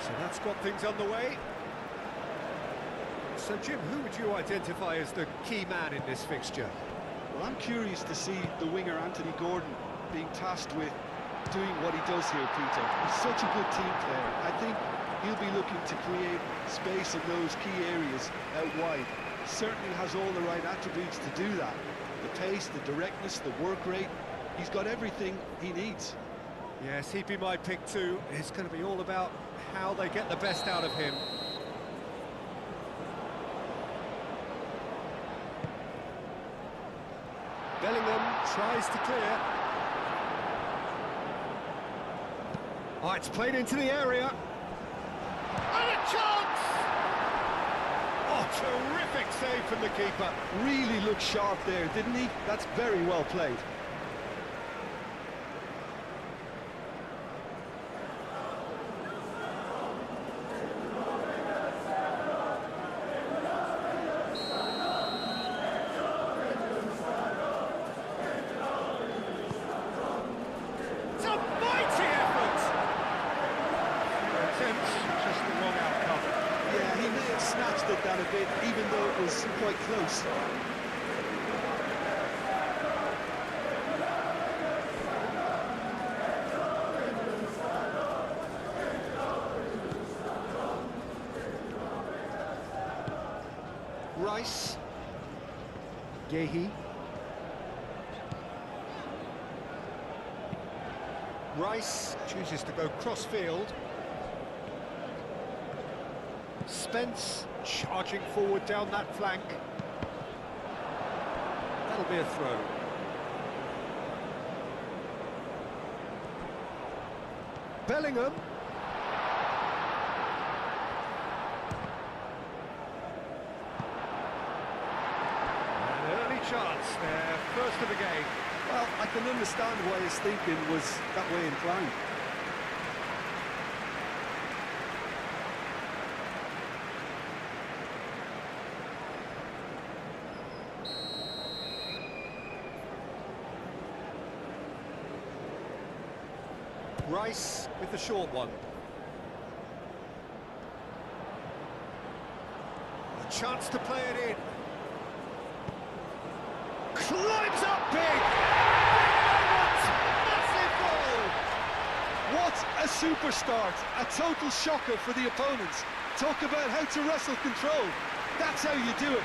So that's got things underway. So Jim, who would you identify as the key man in this fixture? Well, I'm curious to see the winger Anthony Gordon being tasked with doing what he does here, Peter. He's such a good team player. I think he'll be looking to create space in those key areas out wide. He certainly has all the right attributes to do that. The pace, the directness, the work rate. He's got everything he needs. Yes, he'd be my pick too. It's going to be all about how they get the best out of him. Bellingham tries to clear. Oh, it's played into the area. And a chance! Oh, terrific save from the keeper. Really looked sharp there, didn't he? That's very well played. Snatched at that a bit, even though it was quite close. Rice. Gehi. Rice chooses to go cross-field. Spence charging forward down that flank. That'll be a throw. Bellingham. An early chance there, first of the game. Well, I can understand why his thinking was that way inclined. Rice with the short one. A chance to play it in. Climbs up big! Massive goal! What a super start! A total shocker for the opponents. Talk about how to wrestle control. That's how you do it.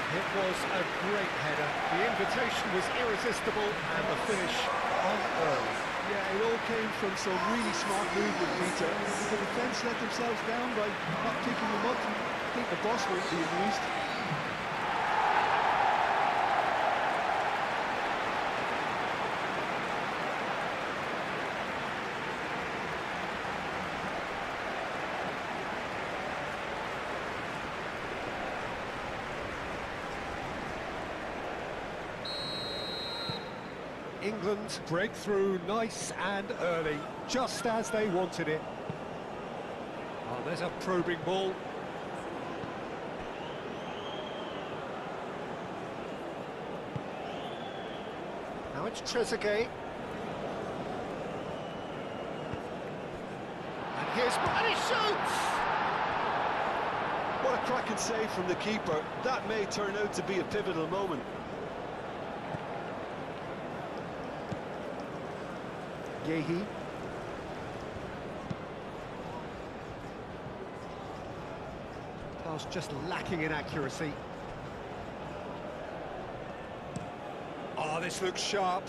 It was a great header. The invitation was irresistible and the finish unearned. Yeah, it all came from some really smart movement, Peter. The defence let themselves down by not picking them up. I think the boss won't be amused. England break through nice and early, just as they wanted it. Oh, there's a probing ball. Now it's Trezeguet. And he shoots! What a cracking save from the keeper. That may turn out to be a pivotal moment. Gehi. Pass just lacking in accuracy. Oh, this looks sharp.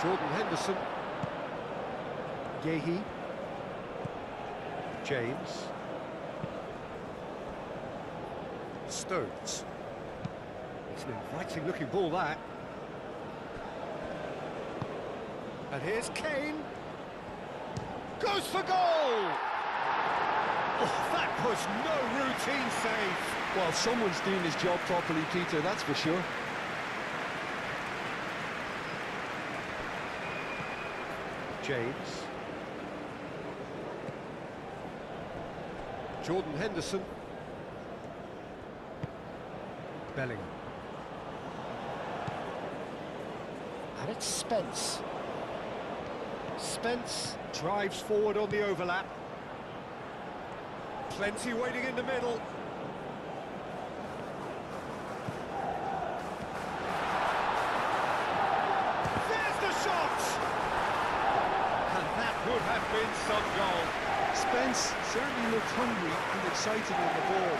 Jordan Henderson. Gehi. James. Stones. It's an inviting looking ball, that. And here's Kane. Goes for goal! Oh, that was no routine save. Well, someone's doing his job properly, Peter, that's for sure. James. Jordan Henderson. Bellingham. And it's Spence. Spence drives forward on the overlap. Plenty waiting in the middle. There's the shot! And that would have been some goal. Spence certainly looked hungry and excited on the ball.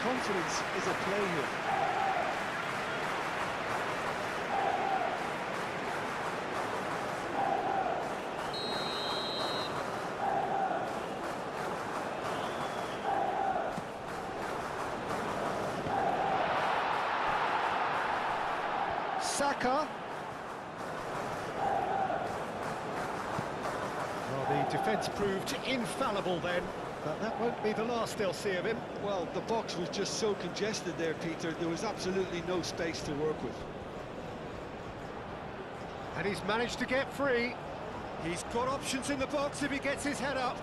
Confidence is at play here. Saka. Well, the defence proved infallible then, but that won't be the last they'll see of him. Well, the box was just so congested there, Peter. There was absolutely no space to work with. And he's managed to get free. He's got options in the box if he gets his head up.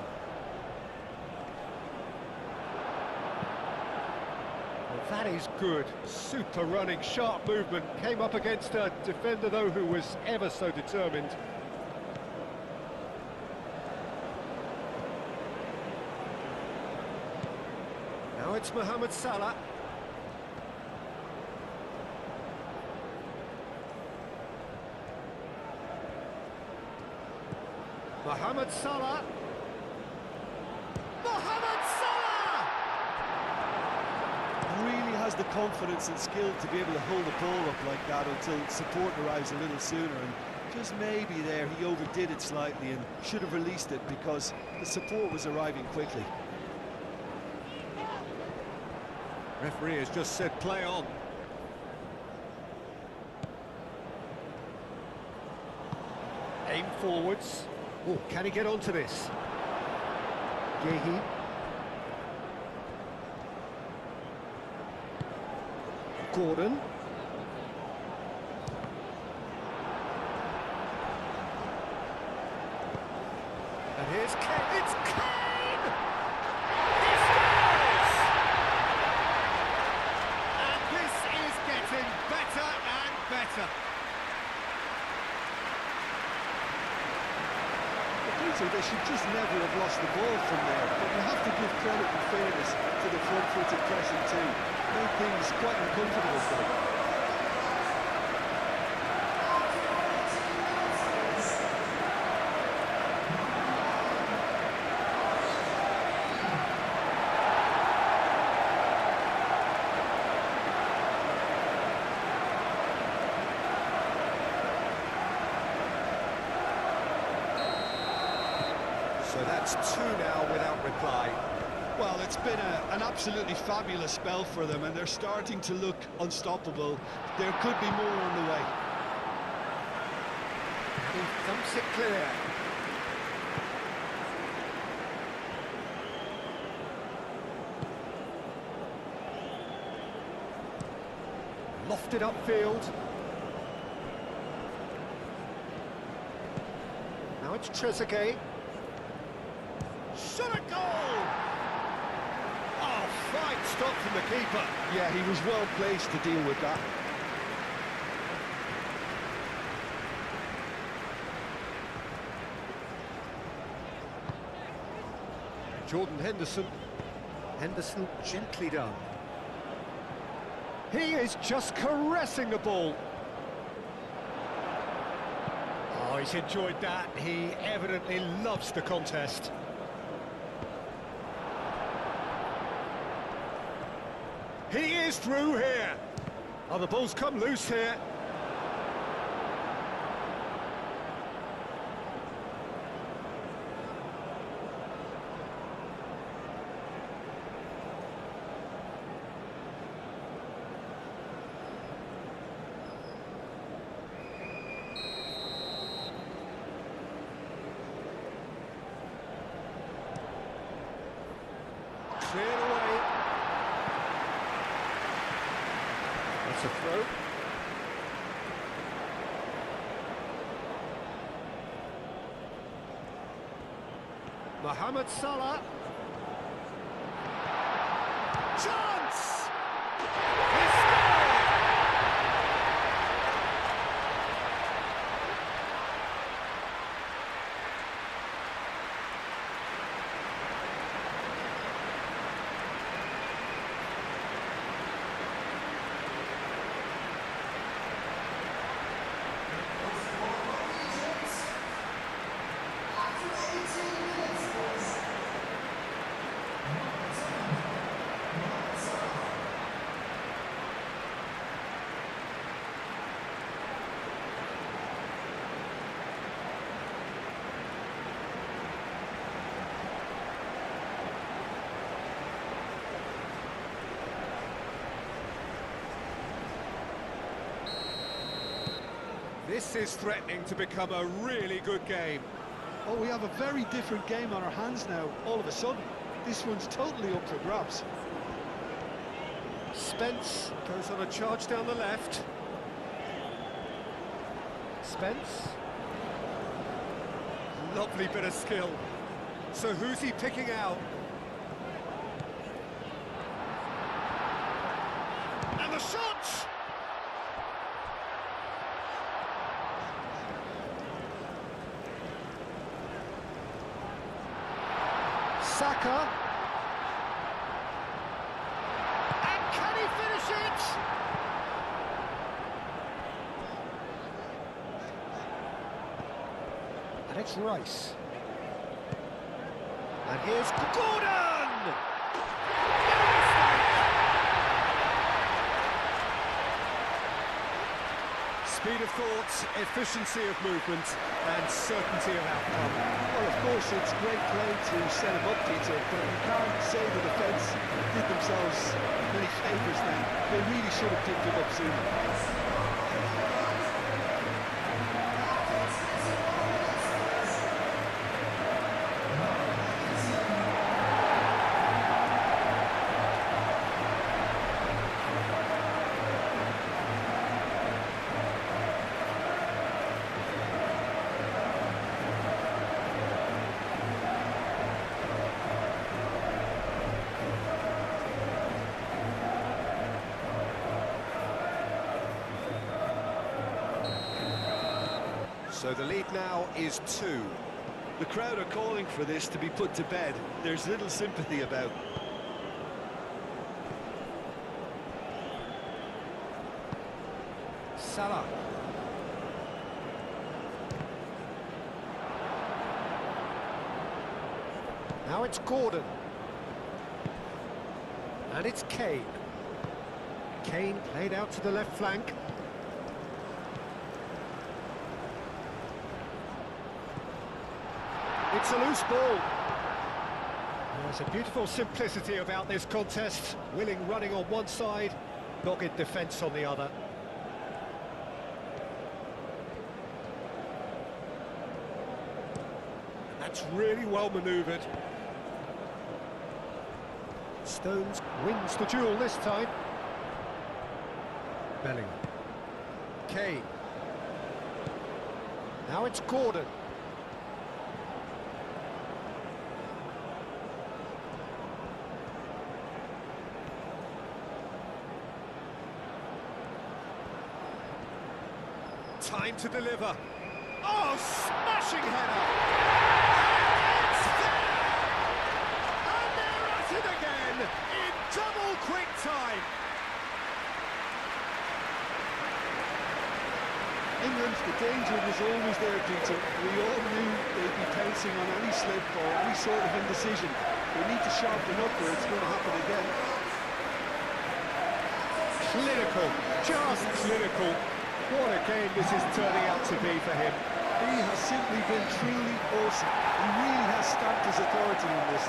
Well, that is good. Super running, sharp movement. Came up against a defender, though, who was ever so determined. Now it's Mohamed Salah. Mohamed Salah. Mohamed Salah! Really has the confidence and skill to be able to hold the ball up like that until support arrives a little sooner, and just maybe there he overdid it slightly and should have released it because the support was arriving quickly. Referee has just said play on. Aim forwards. Oh, can he get onto this? Gehi. Gordon. And here's Kane. It's Kane! He scores! And this is getting better and better. So they should just never have lost the ball from there, but you have to give credit and fairness to the front-footed pressing too. Made things quite uncomfortable for them. So that's 2 now without reply. Well, it's been an absolutely fabulous spell for them, and they're starting to look unstoppable. There could be more on the way. He thumps it clear. Lofted upfield. Now it's Trezeguet. Shot a goal! Oh, fine stop from the keeper. Yeah, he was well placed to deal with that. Jordan Henderson. Henderson gently done. He is just caressing the ball. Oh, he's enjoyed that. He evidently loves the contest. He is through here. Oh, the ball's come loose here. Cleared away. That's a throw. Mohamed Salah. Chance! He scored! This is threatening to become a really good game. Oh, we have a very different game on our hands now, all of a sudden. This one's totally up for grabs. Spence goes on a charge down the left. Spence. Lovely bit of skill. So who's he picking out? And the shot! Saka. And can he finish it? And it's Rice. And here's Gordon! Speed of thought, efficiency of movement, and certainty of outcome. Well, of course, it's great play to set him up, Peter, but you can't say the defence did themselves many favours then. They really should have picked him up sooner. So the lead now is 2. The crowd are calling for this to be put to bed. There's little sympathy about. Salah. Now it's Gordon. And it's Kane. Kane played out to the left flank. It's a loose ball. There's a beautiful simplicity about this contest. Willing running on one side, dogged defence on the other. That's really well manoeuvred. Stones wins the duel this time. Bellingham. Kane. Now it's Gordon. Time to deliver. Oh, smashing header! It's there! And they're at it again in double quick time. England, the danger was always there, Peter. We all knew they'd be pouncing on any slip or any sort of indecision. They need to sharpen up or it's going to happen again. Clinical, just clinical. What a game this is turning out to be for him. He has simply been truly awesome. He really has stamped his authority in this.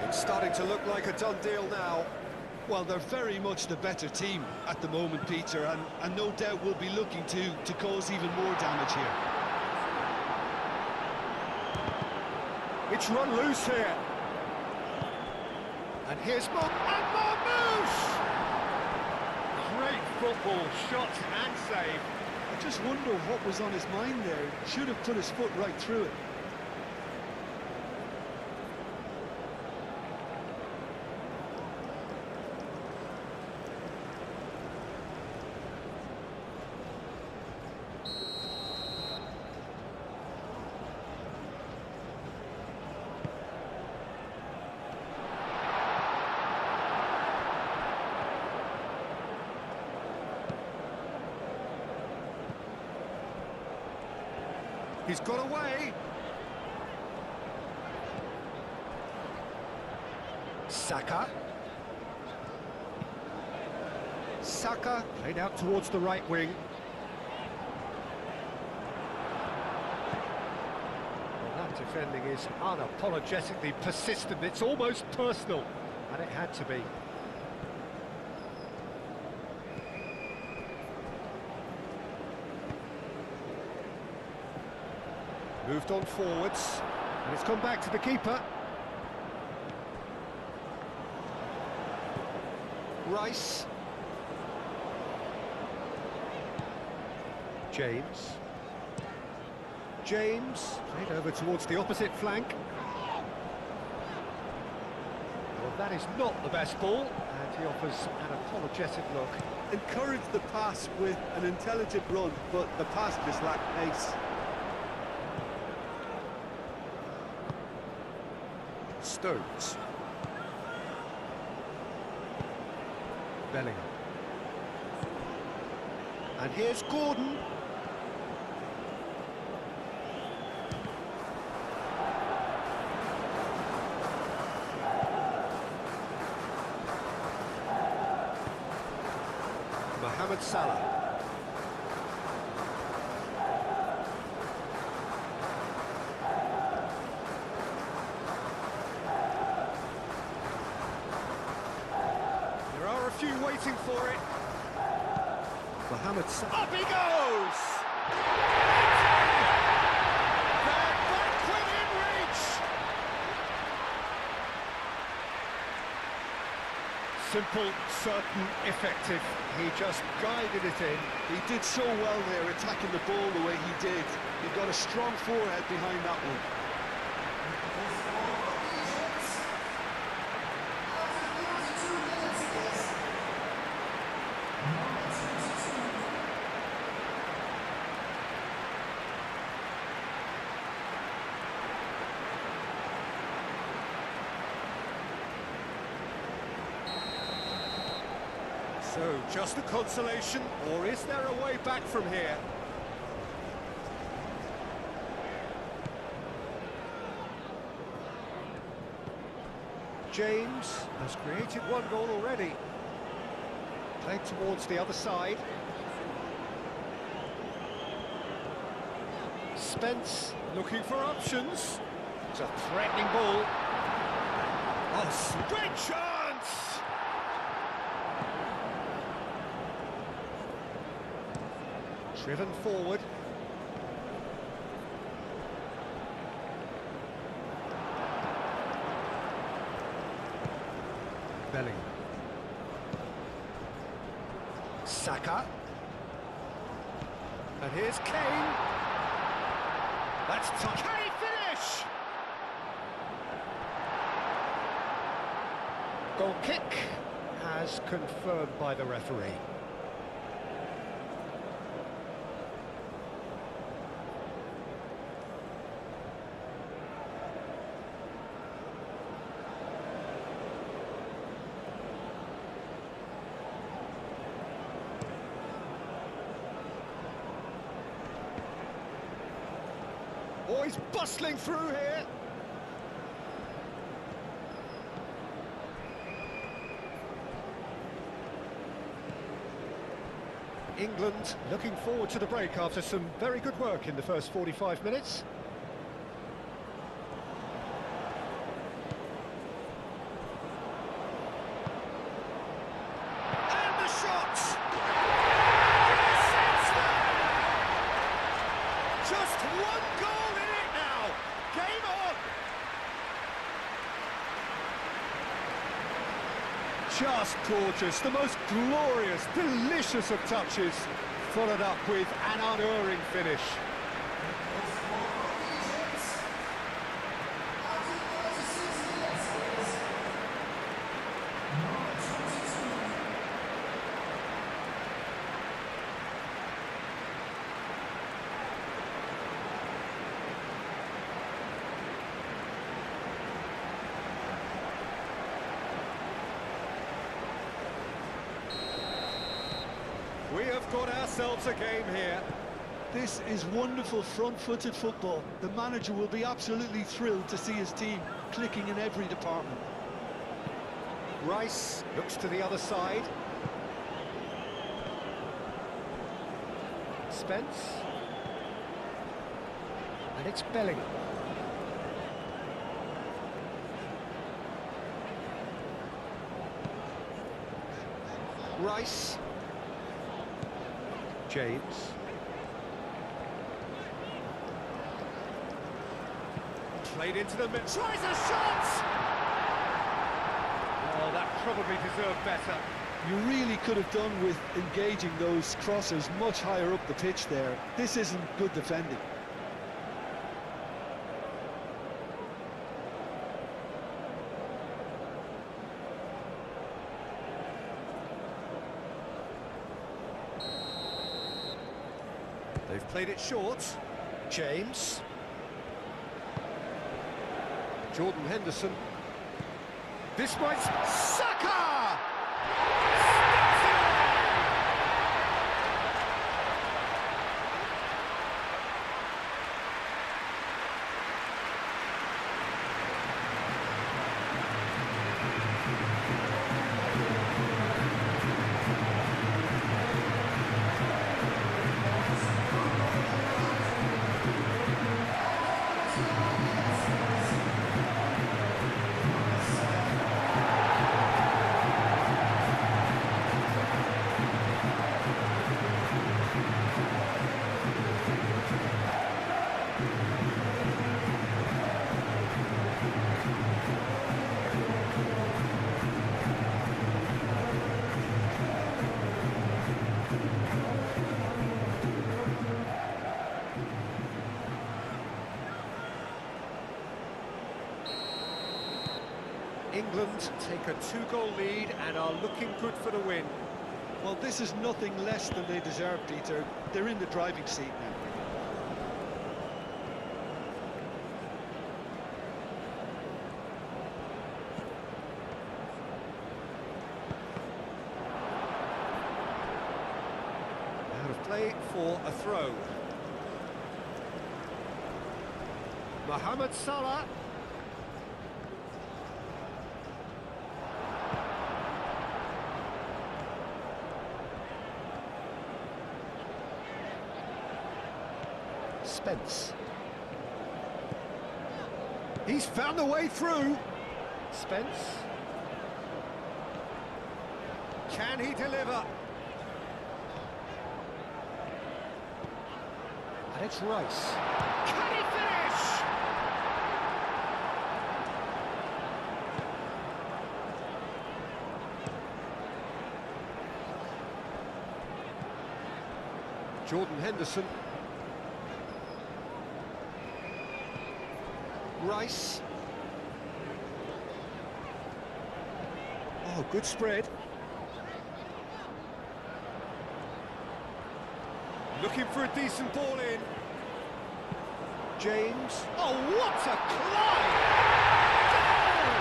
It's starting to look like a done deal now. Well, they're very much the better team at the moment, Peter, and no doubt will be looking to cause even more damage here. It's run loose here. And here's Marmouche! Great football, shot and save. I just wonder what was on his mind there. Should have put his foot right through it. He's got away. Saka. Saka played out towards the right wing. defending is unapologetically persistent. It's almost personal, and it had to be. Moved on forwards, and it's come back to the keeper. Rice. James. Played over towards the opposite flank. Well, that is not the best ball, and he offers an apologetic look. Encouraged the pass with an intelligent run, but the pass just lacked pace. Stones. Bellingham. And here's Gordon. Mohamed Salah. There are a few waiting for it. Mohamed Salah. Up he goes! They're back within reach! Simple, certain, effective. He just guided it in. He did so well there, attacking the ball the way he did. He got a strong forehead behind that one. So, just a consolation, or is there a way back from here? James has created one goal already. Played towards the other side. Spence looking for options. It's a threatening ball. Oh, great chance! Driven forward. Bellingham. Saka. And here's Kane. That's tough. Can he finish? Goal kick as confirmed by the referee. Oh, he's bustling through here. England looking forward to the break after some very good work in the first 45 minutes. And the shot! Just one goal in it now. Game on. Just gorgeous. The most glorious, delicious of touches. Followed up with an unerring finish. We have got ourselves a game here. This is wonderful front-footed football. The manager will be absolutely thrilled to see his team clicking in every department. Rice looks to the other side. Spence. And it's Bellingham. Rice. James. Played into the middle. Tries a shot! Oh, that probably deserved better. You really could have done with engaging those crossers much higher up the pitch there. This isn't good defending. They've played it short. James. Jordan Henderson. This might... Saka! Steps it away! England take a 2-goal lead and are looking good for the win. Well, this is nothing less than they deserve, Peter. They're in the driving seat now. Out of play for a throw. Mohamed Salah. Spence. He's found a way through. Spence. Can he deliver? And it's Rice. Can he finish? Jordan Henderson. Rice. Oh, good spread. Looking for a decent ball in. James. Oh, what a climb! Goal!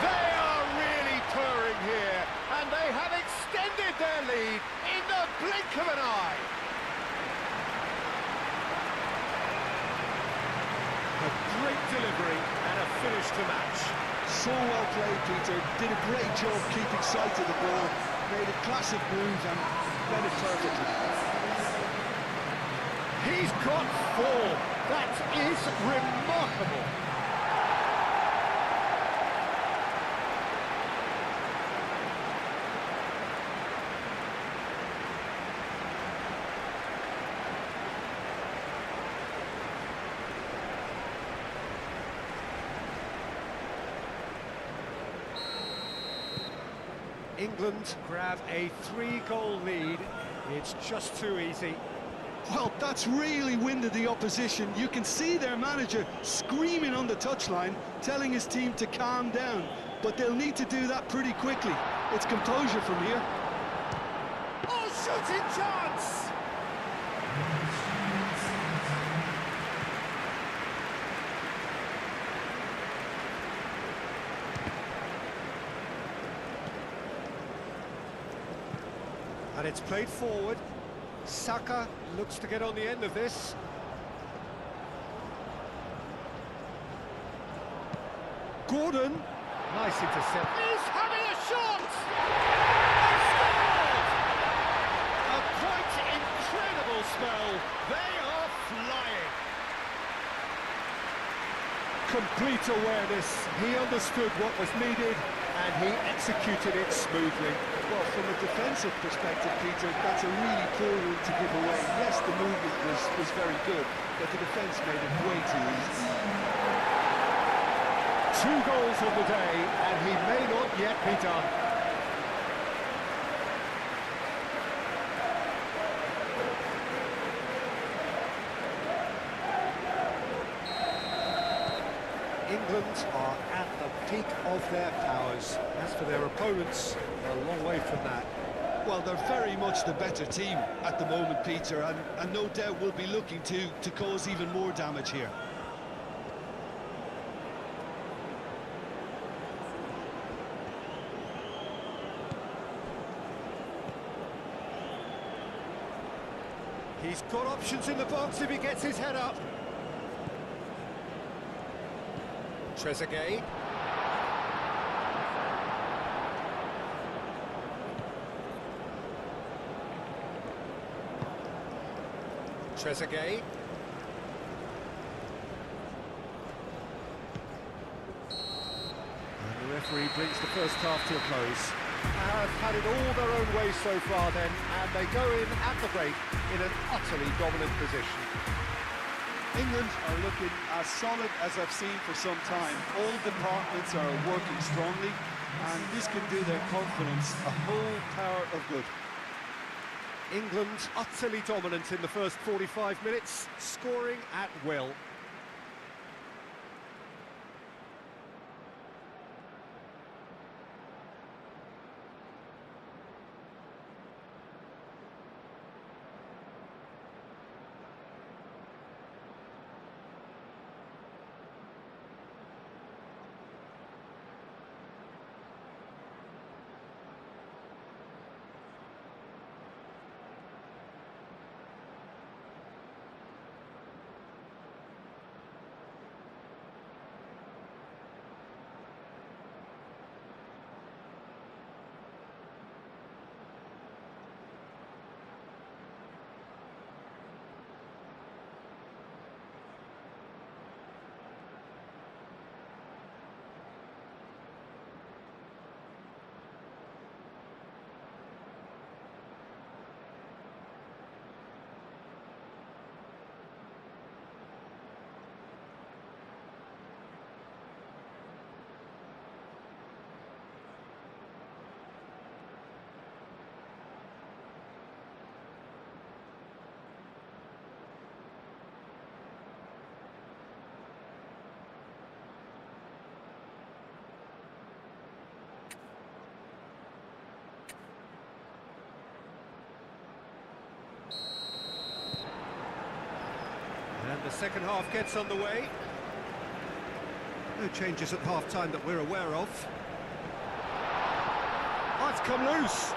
They are really purring here, and they have extended their lead in the blink of an eye. A great delivery and a finish to match. So well played, Peter. Did a great job keeping sight of the ball. Made a classic move and read it perfectly. He's got 4. That is remarkable. England grab a 3-goal lead. It's just too easy. Well, that's really winded the opposition. You can see their manager screaming on the touchline, telling his team to calm down. But they'll need to do that pretty quickly. It's composure from here. Oh, shooting chance! And it's played forward. Saka looks to get on the end of this. Gordon. Nice intercept. He's having a shot! He scored! A quite incredible spell. They are flying. Complete awareness. He understood what was needed. and he executed it smoothly. Well, from a defensive perspective, Peter, that's a really poor rule to give away. Yes, the movement was very good, but the defence made it way too easy. 2 goals on the day, and he may not yet be done. England are at the peak of their powers. As for their opponents, they're a long way from that. Well, they're very much the better team at the moment, Peter, and no doubt will be looking to cause even more damage here. He's got options in the box if he gets his head up. Trezeguet. Trezeguet. And the referee brings the first half to a close. Have had it all their own way so far then, and they go in at the break in an utterly dominant position. England are looking as solid as I've seen for some time. All departments are working strongly, and this can do their confidence a whole power of good. England utterly dominant in the first 45 minutes, scoring at will. And the second half gets underway. No changes at half-time that we're aware of. Oh, it's come loose.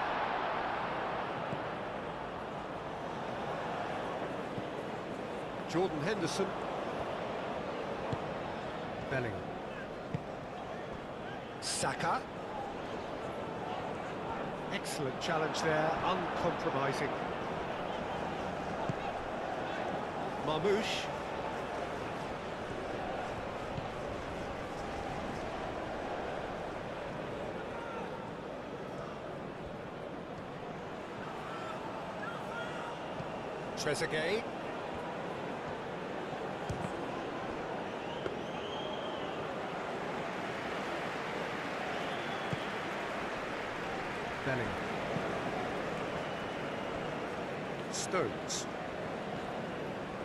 Jordan Henderson. Bellingham. Saka. Excellent challenge there, uncompromising. Marmoush. Trezeguet. Bellingham. Stones.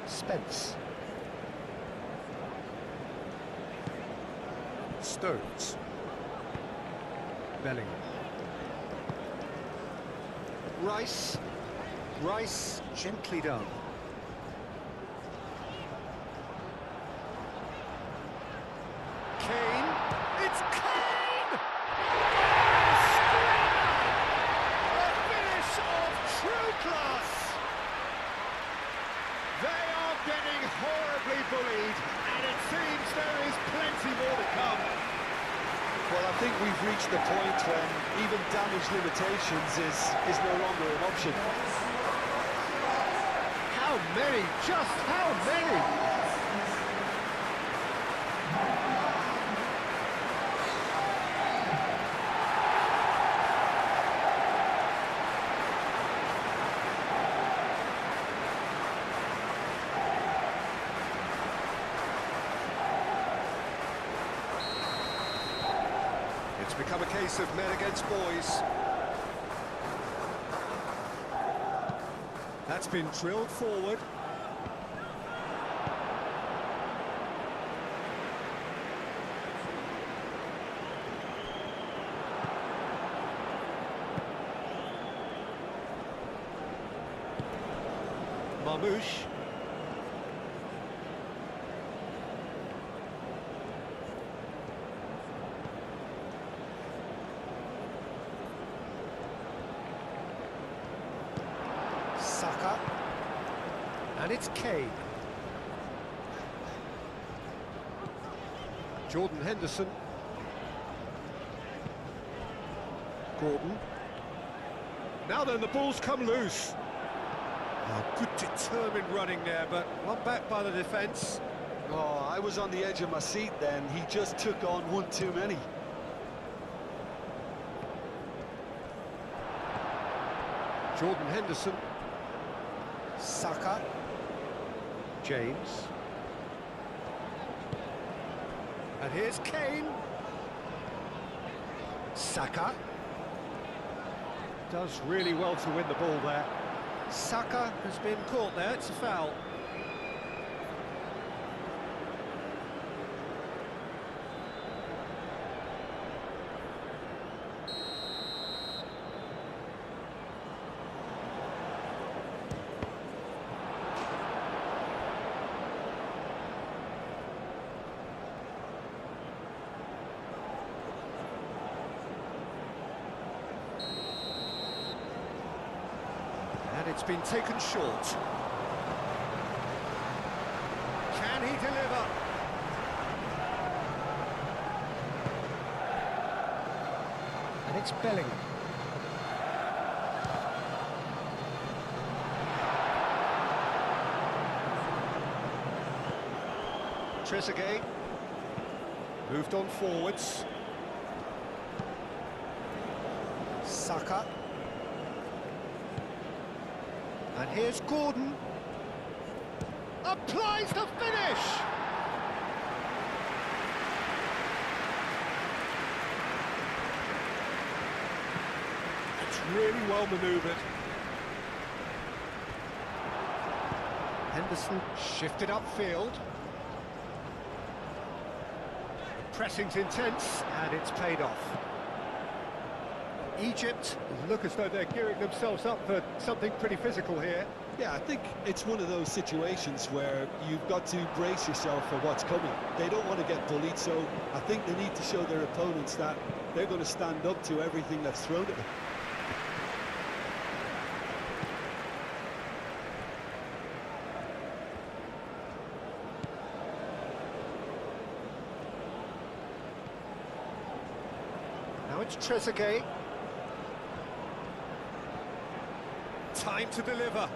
Spence. Stones. Bellingham. Rice. Rice, gently done. Kane. It's Kane! Oh, a finish of true class! They are getting horribly bullied, and it seems there is plenty more to come. Well, I think we've reached the point when even damage limitations is no longer an option. How many? Just how many? It's become a case of men against boys. That's been drilled forward. Marmouche. Saka. And it's Kane. Jordan Henderson. Gordon. Now then, the ball's come loose. Oh, good determined running there, but one back by the defence. Oh, I was on the edge of my seat then. He just took on one too many. Jordan Henderson. Saka. James. And here's Kane. Saka. Does really well to win the ball there. Saka has been caught there, it's a foul. And it's been taken short. Can he deliver? And it's Bellingham. Trezeguet. Moved on forwards. Saka. And here's Gordon. Applies the finish! It's really well manoeuvred. Henderson shifted upfield. The pressing's intense, and it's paid off. Egypt look as though they're gearing themselves up for something pretty physical here. Yeah, I think it's one of those situations where you've got to brace yourself for what's coming. They don't want to get bullied, so I think they need to show their opponents that they're going to stand up to everything that's thrown at them. Now it's Trezeguet. Time to deliver.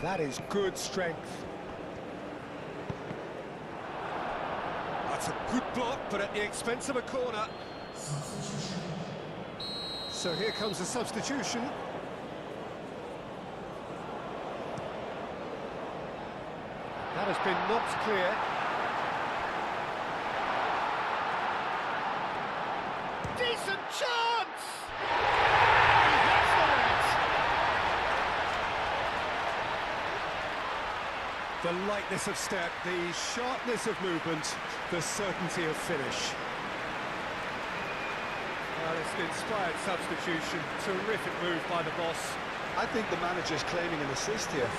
That is good strength. That's a good block, but at the expense of a corner. So here comes a substitution. That has been knocked clear. Decent chance! He hits the net! The lightness of step, the sharpness of movement, the certainty of finish. Well, it's an inspired substitution. Terrific move by the boss. I think the manager's claiming an assist here.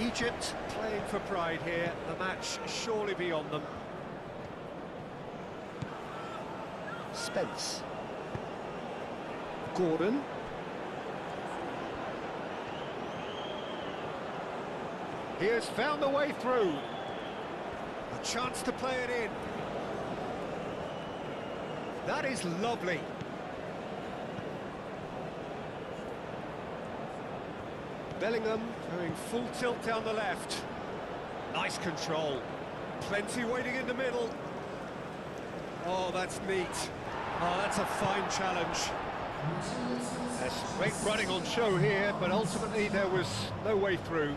Egypt playing for pride here, the match surely beyond them. Spence. Gordon. He has found a way through. A chance to play it in. That is lovely. Bellingham going full tilt down the left. Nice control. Plenty waiting in the middle. Oh, that's neat. Oh, that's a fine challenge. There's great running on show here, but ultimately there was no way through.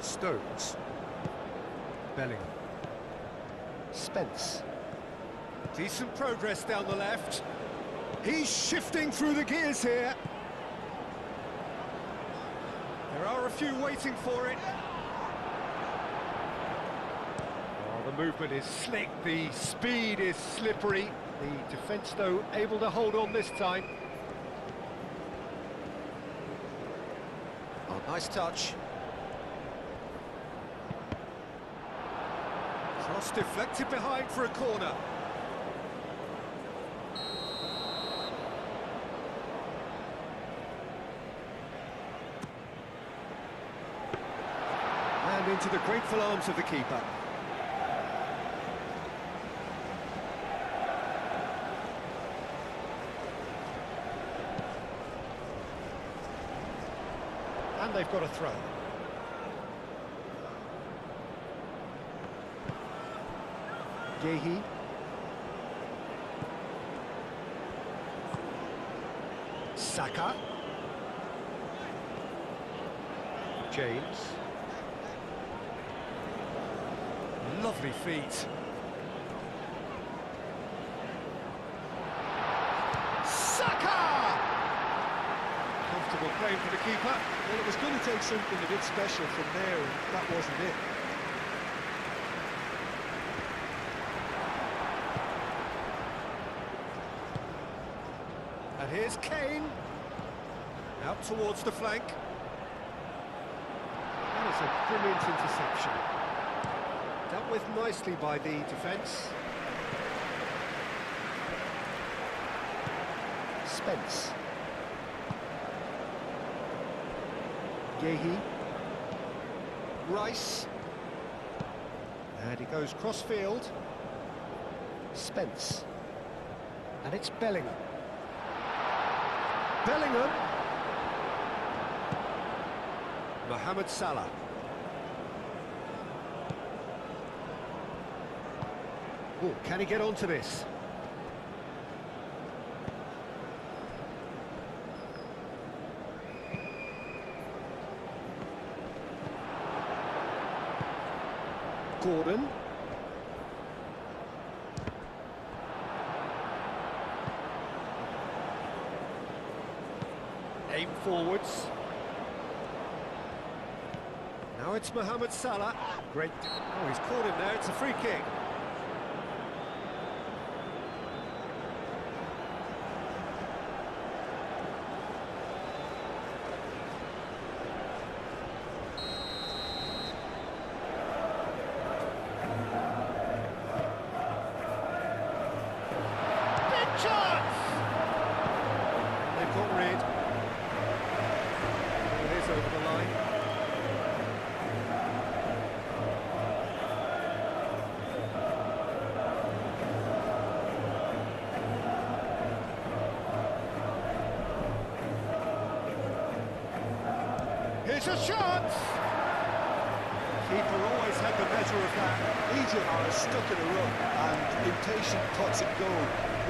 Stones. Bellingham. Spence. Decent progress down the left. He's shifting through the gears here. There are a few waiting for it. Oh, the movement is slick, the speed is slippery. The defence, though, able to hold on this time. Oh, nice touch. Cross deflected behind for a corner. And into the grateful arms of the keeper. And they've got a throw. Gehi. Saka. James. Lovely feet. Saka! Comfortable play for the keeper. Well, it was going to take something a bit special from there, and that wasn't it. And here's Kane. Out towards the flank. That is a brilliant interception. Dealt with nicely by the defence. Spence. Gehi. Rice. And he goes cross-field. Spence. And it's Bellingham. Bellingham. Mohamed Salah. Oh, can he get onto this? Gordon. Aim forwards. Now it's Mohamed Salah. Great. Oh, he's caught him there. It's a free kick. Here's a shot! Keeper always had the measure of that. Egypt are stuck in a rut, and impatient touch and go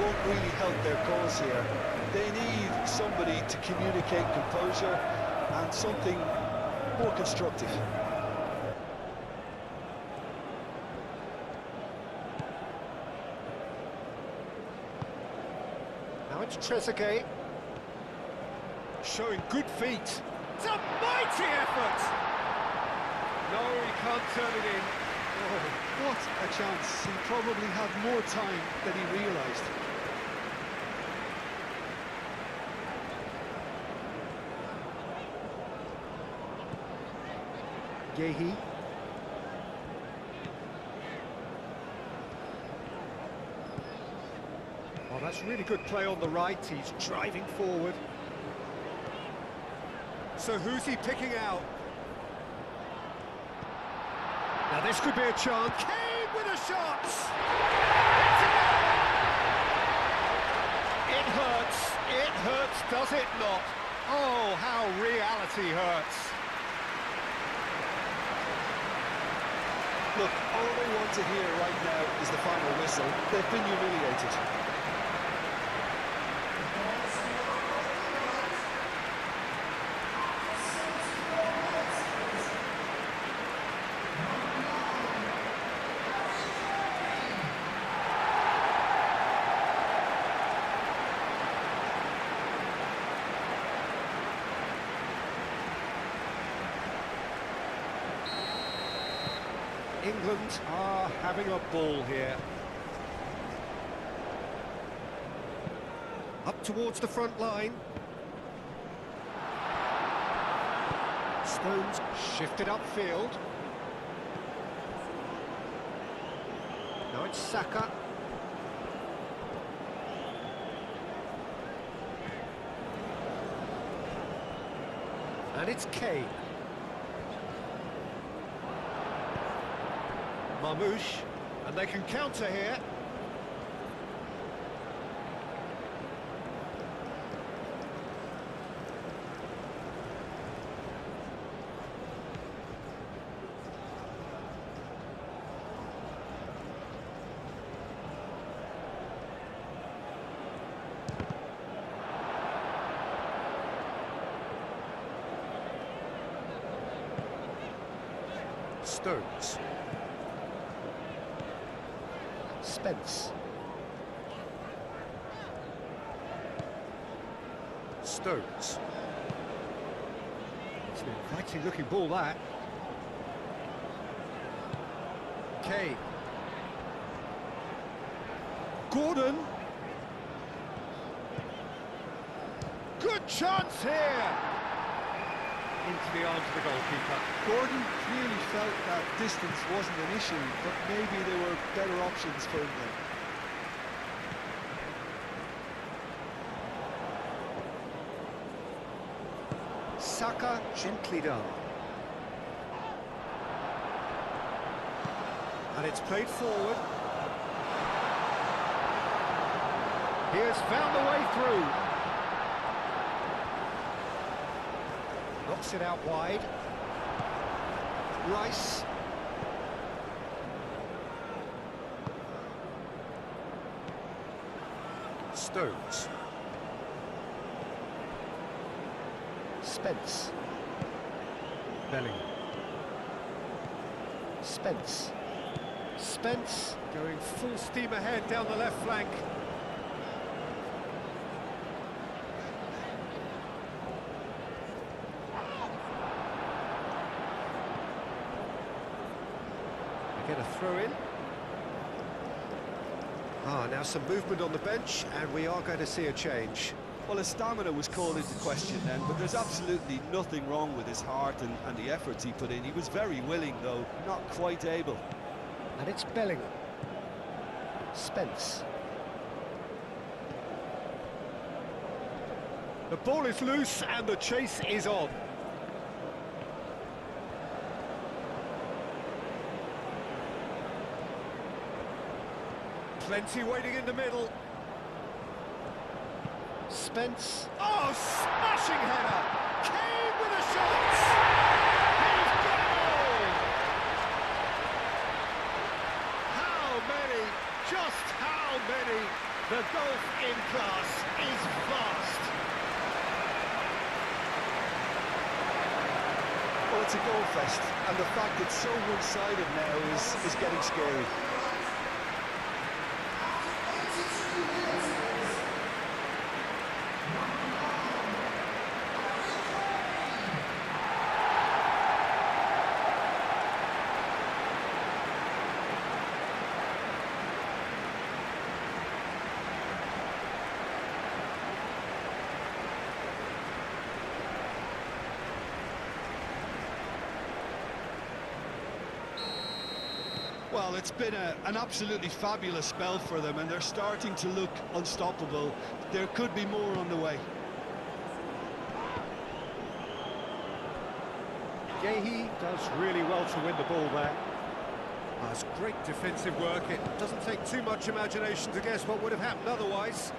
won't really help their cause here. They need somebody to communicate composure and something more constructive. Now it's Trezeguet, showing good feet. It's a mighty effort! No, he can't turn it in. Oh, what a chance. He probably had more time than he realised. Gehi. Oh, that's really good play on the right. He's driving forward. So who's he picking out? Now this could be a chance. Kane with a shot! It hurts. It hurts, does it not? Oh, how reality hurts. Look, all they want to hear right now is the final whistle. They've been humiliated. England are having a ball here. Up towards the front line. Stones shifted upfield. Now it's Saka. And it's Kane. Marmoush, and they can counter here. Stones. Spence. Stones. It's an inviting looking ball, that. Kane. Gordon. Good chance here. Into the arms of the goalkeeper. Gordon clearly felt that distance wasn't an issue, but maybe there were better options for him then. Saka gently done. And it's played forward. He has found the way through. Knocks it out wide. Rice. Stones. Spence. Bellingham. Spence. Spence going full steam ahead down the left flank. Get a throw in. Now some movement on the bench, and we are going to see a change. Well, his stamina was called into question then, but there's absolutely nothing wrong with his heart and the efforts he put in. He was very willing, though, not quite able. And it's Bellingham. Spence. The ball is loose, and the chase is on. Plenty waiting in the middle. Spence. Oh, smashing header! Kane with a shot! He's got it all! How many? Just how many? The golf in class is vast. Well, it's a goal fest, and the fact it's so one-sided now is getting scary. Well, it's been an absolutely fabulous spell for them, and they're starting to look unstoppable. There could be more on the way. Gehi does really well to win the ball there. That's great defensive work. It doesn't take too much imagination to guess what would have happened otherwise.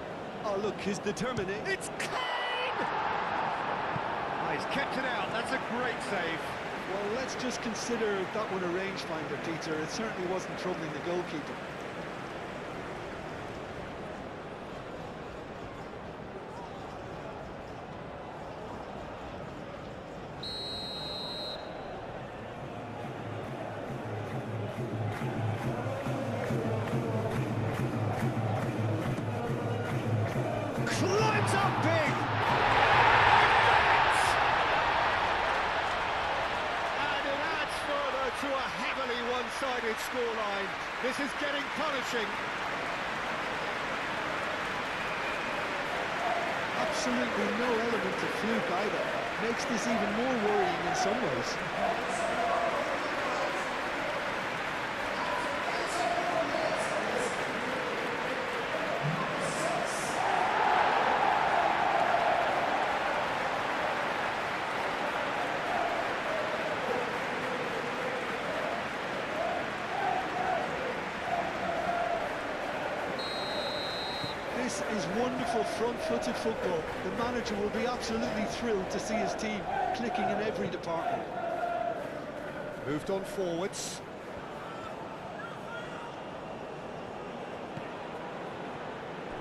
Oh, look, his determination. It's Kane! Oh, he's kept it out. That's a great save. Well, let's just consider that one a rangefinder, Peter. It certainly wasn't troubling the goalkeeper. Climbs up big! And it adds further to a heavily one-sided scoreline. This is getting punishing. Absolutely no element of fluke either. Makes this even more worrying in some ways. This is wonderful front-footed football. The manager will be absolutely thrilled to see his team clicking in every department. Moved on forwards.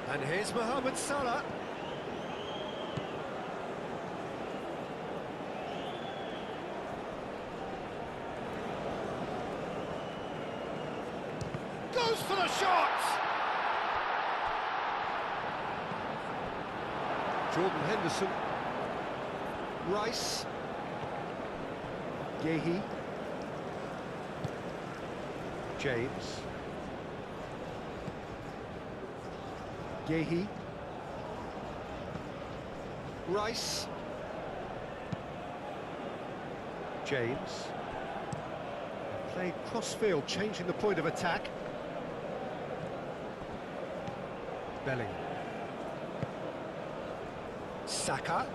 And here's Mohamed Salah. Goes for the shot! Jordan Henderson. Rice. Gehi. James. Gehi. Rice. James. Played cross-field, changing the point of attack. Bellingham. Saka.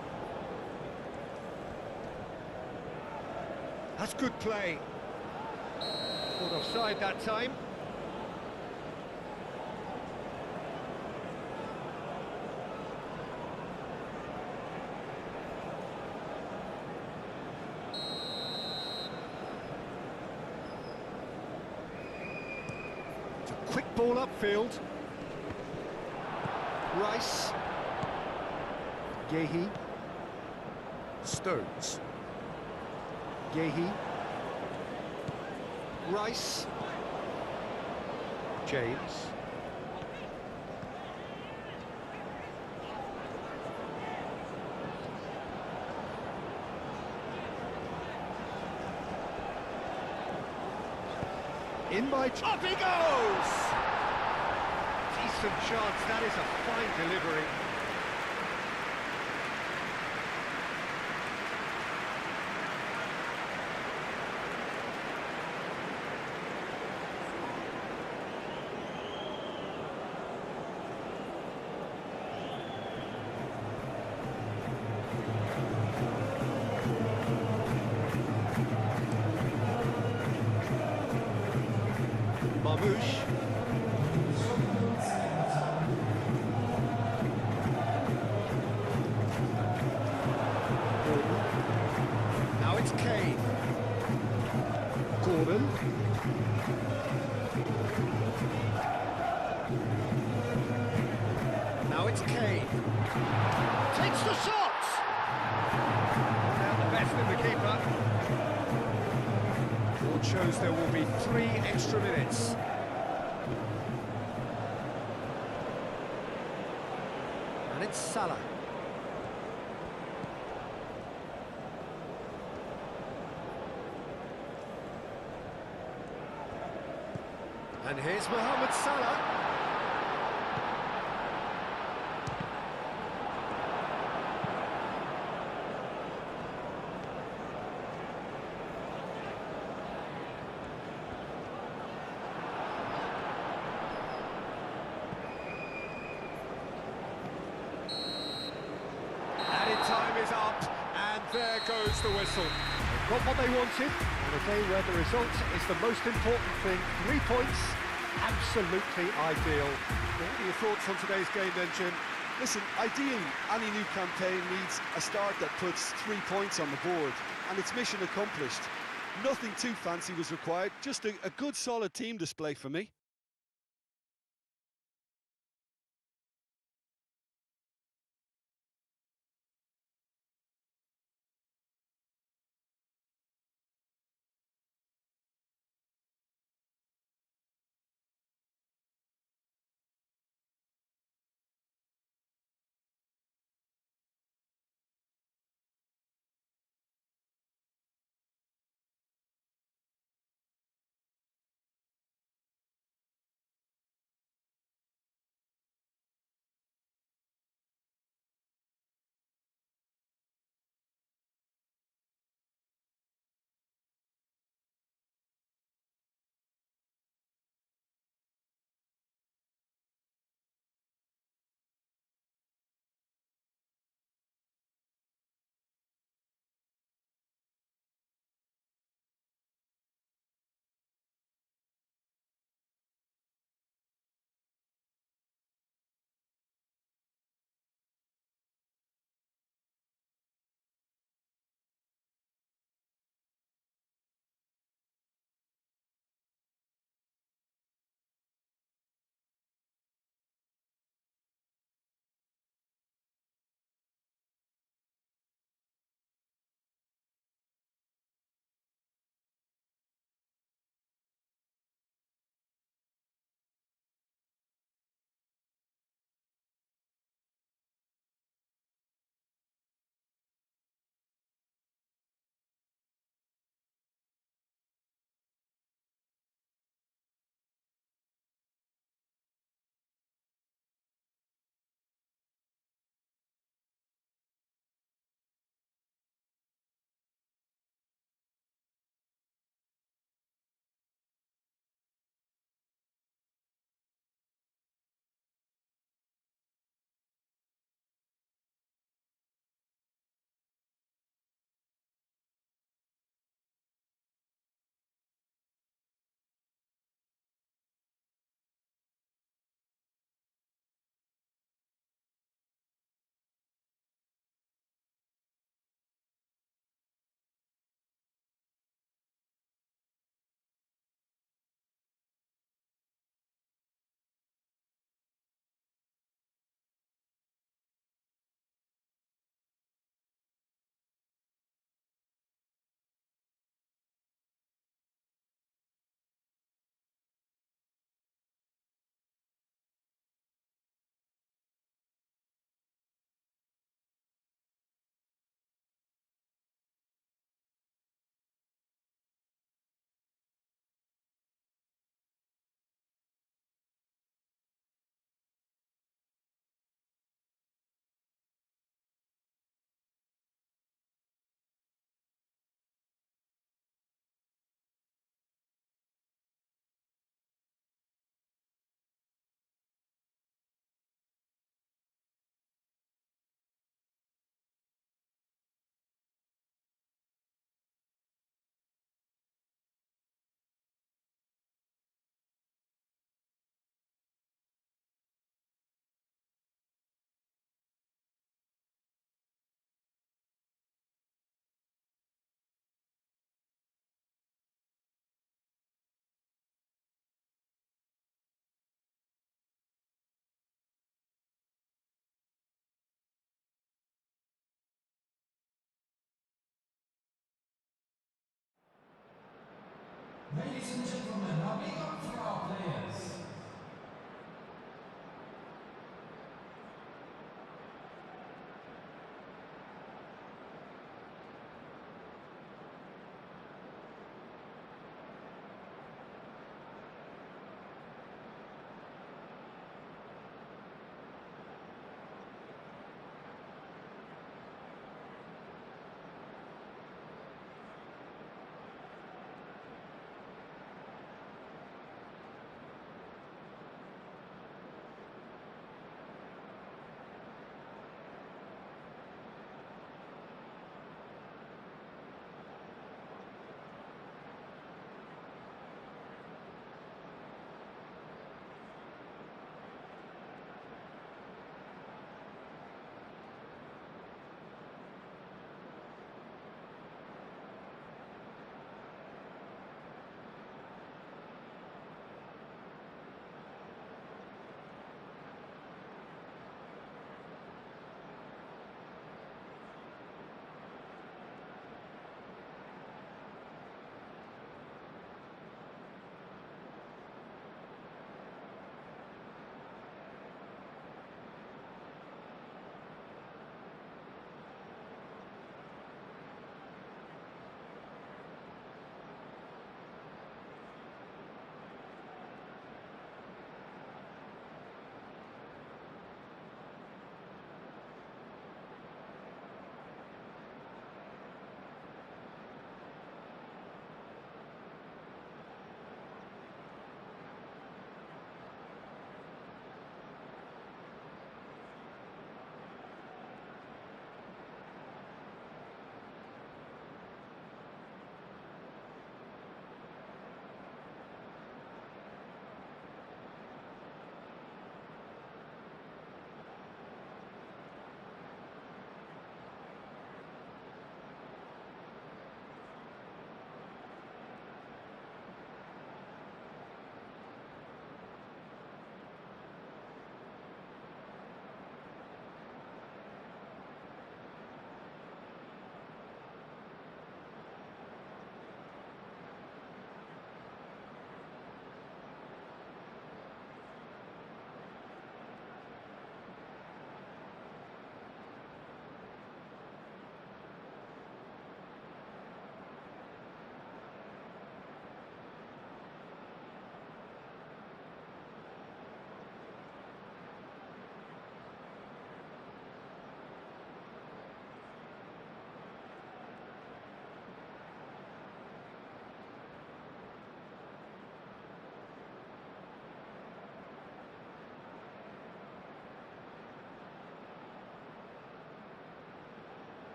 That's good play. Caught offside that time. It's a quick ball upfield. Rice. Gehi. Stones. Gehi. Rice. James. In by... Up he goes! Decent chance, that is a fine delivery. Marmouche. Now it's Kane. Gordon. Now it's Kane. Takes the shot! Now the best in the keeper. Board shows there will be 3 extra minutes. And it's Salah. And here's Mohamed Salah. blows the whistle. They've got what they wanted on a day where the result is the most important thing. 3 points, absolutely ideal. What are your thoughts on today's game then, Jim? Listen, ideally, any new campaign needs a start that puts 3 points on the board, and it's mission accomplished. Nothing too fancy was required, just a good solid team display for me.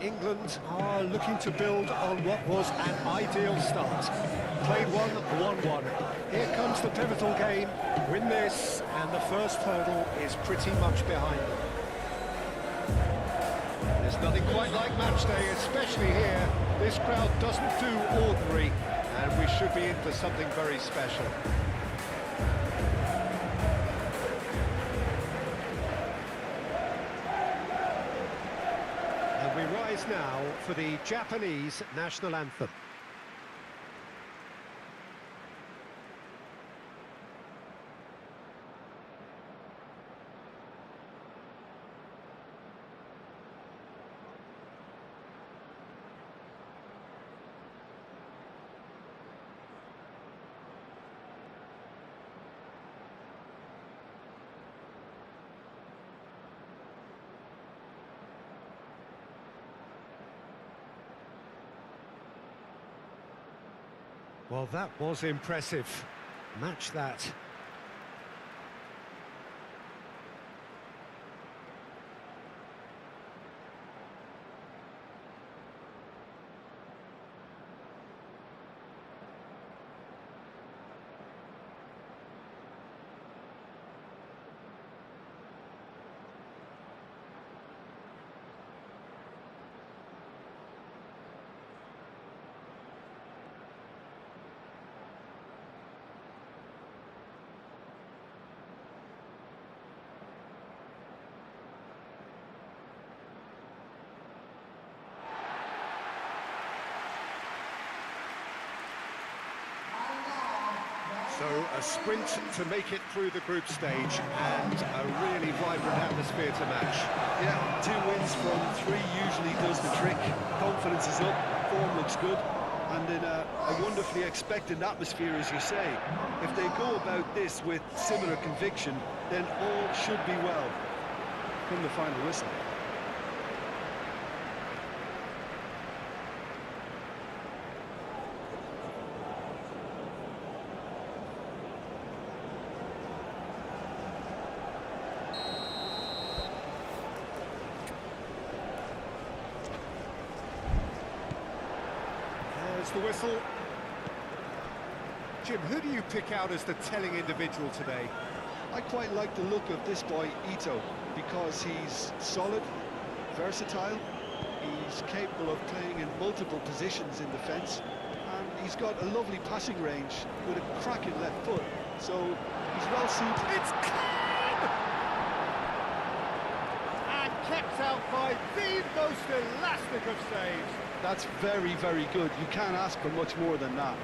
England are looking to build on what was an ideal start. Played 1-1-1. Here comes the pivotal game. Win this, and the first hurdle is pretty much behind them. There's nothing quite like match day, especially here. This crowd doesn't do ordinary, and we should be in for something very special. And we rise now for the Japanese national anthem. Well, that was impressive. Match that. So a sprint to make it through the group stage, and a really vibrant atmosphere to match. Yeah, 2 wins from 3 usually does the trick. Confidence is up, form looks good, and in a wonderfully expectant atmosphere, as you say. If they go about this with similar conviction, then all should be well from the final whistle. There's the whistle. Jim, who do you pick out as the telling individual today? I quite like the look of this boy, Ito, because he's solid, versatile, he's capable of playing in multiple positions in defence, and he's got a lovely passing range with a cracking left foot, so he's well suited. It's clean! And kept out by the most elastic of saves. That's very, very good. You can't ask for much more than that.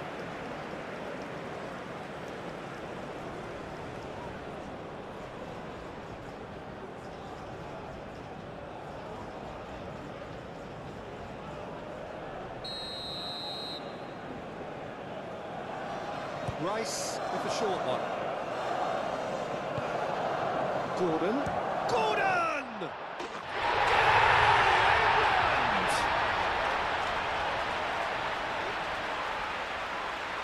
Rice with the short one. Gordon. Gordon!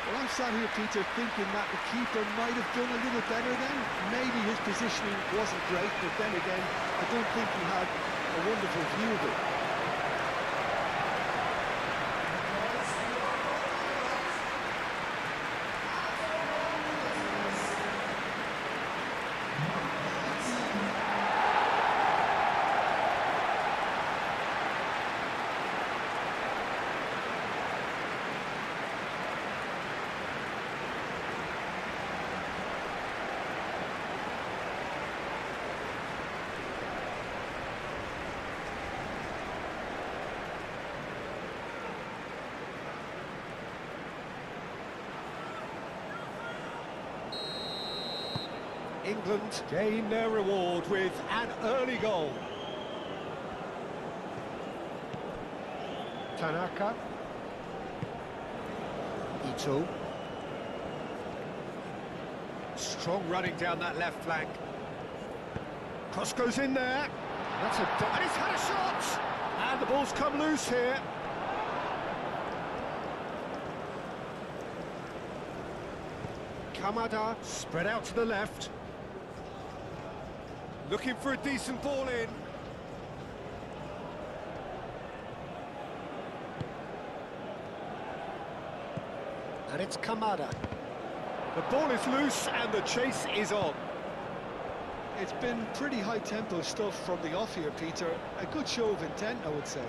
Well, I'm sat here, Peter, thinking that the keeper might have done a little better then. Maybe his positioning wasn't great, but then again, I don't think he had a wonderful view of it. England gain their reward with an early goal. Tanaka. Ito. Strong running down that left flank. Cross goes in there. That's and he's had a shot. And the ball's come loose here. Kamada spread out to the left. Looking for a decent ball in. And it's Kamada. The ball is loose and the chase is on. It's been pretty high-tempo stuff from the off here, Peter. A good show of intent, I would say.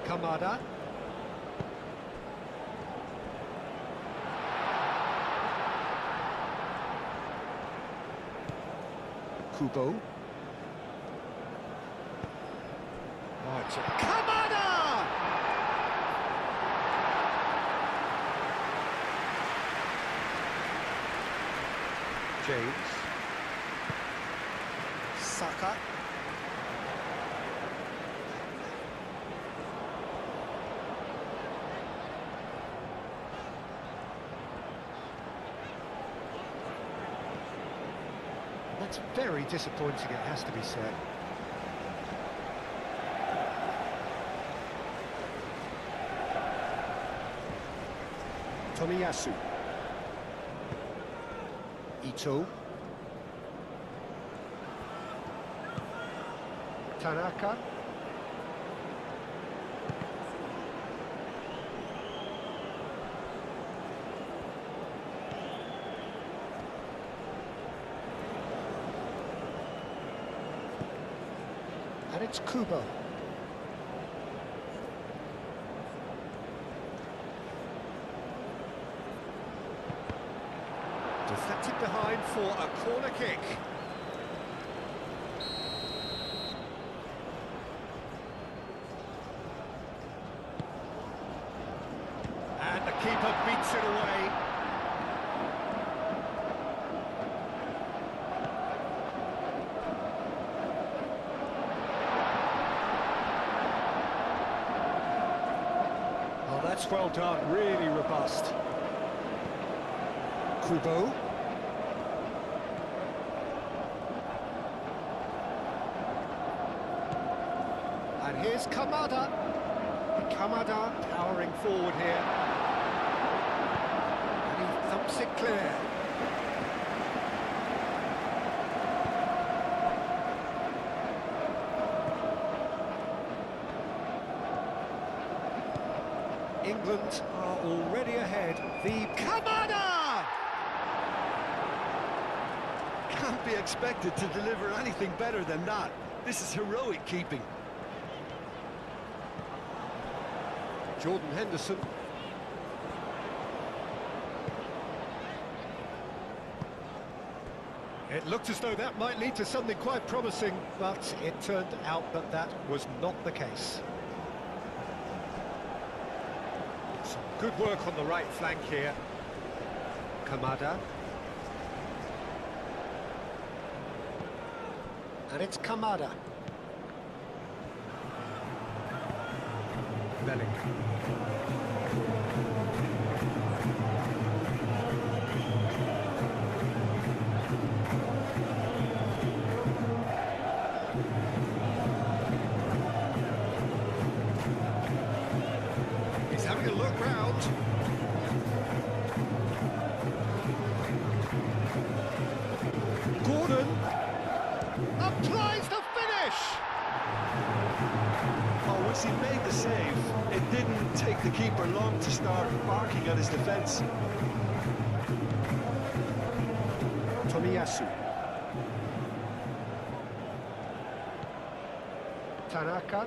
Kamada. Kubo. Oh, it's Kamada! James. Saka. That's very disappointing, it has to be said. Tomiyasu. Ito. Tanaka. And it's Kubo. Deflected behind for a corner kick. And the keeper beats it away. Oh, that's well done, really robust. Kubo. And here's Kamada. Kamada powering forward here. And he thumps it clear. England are already ahead. The Kamada! Can't be expected to deliver anything better than that. This is heroic keeping. Jordan Henderson. It looked as though that might lead to something quite promising, but it turned out that that was not the case. Some good work on the right flank here. Kamada. And it's Kamada. Bellingham. He's having a look round. Gordon applies the finish. Oh, once he made the save, it didn't take the keeper long to start barking at his defence. Tomiyasu. Tanaka.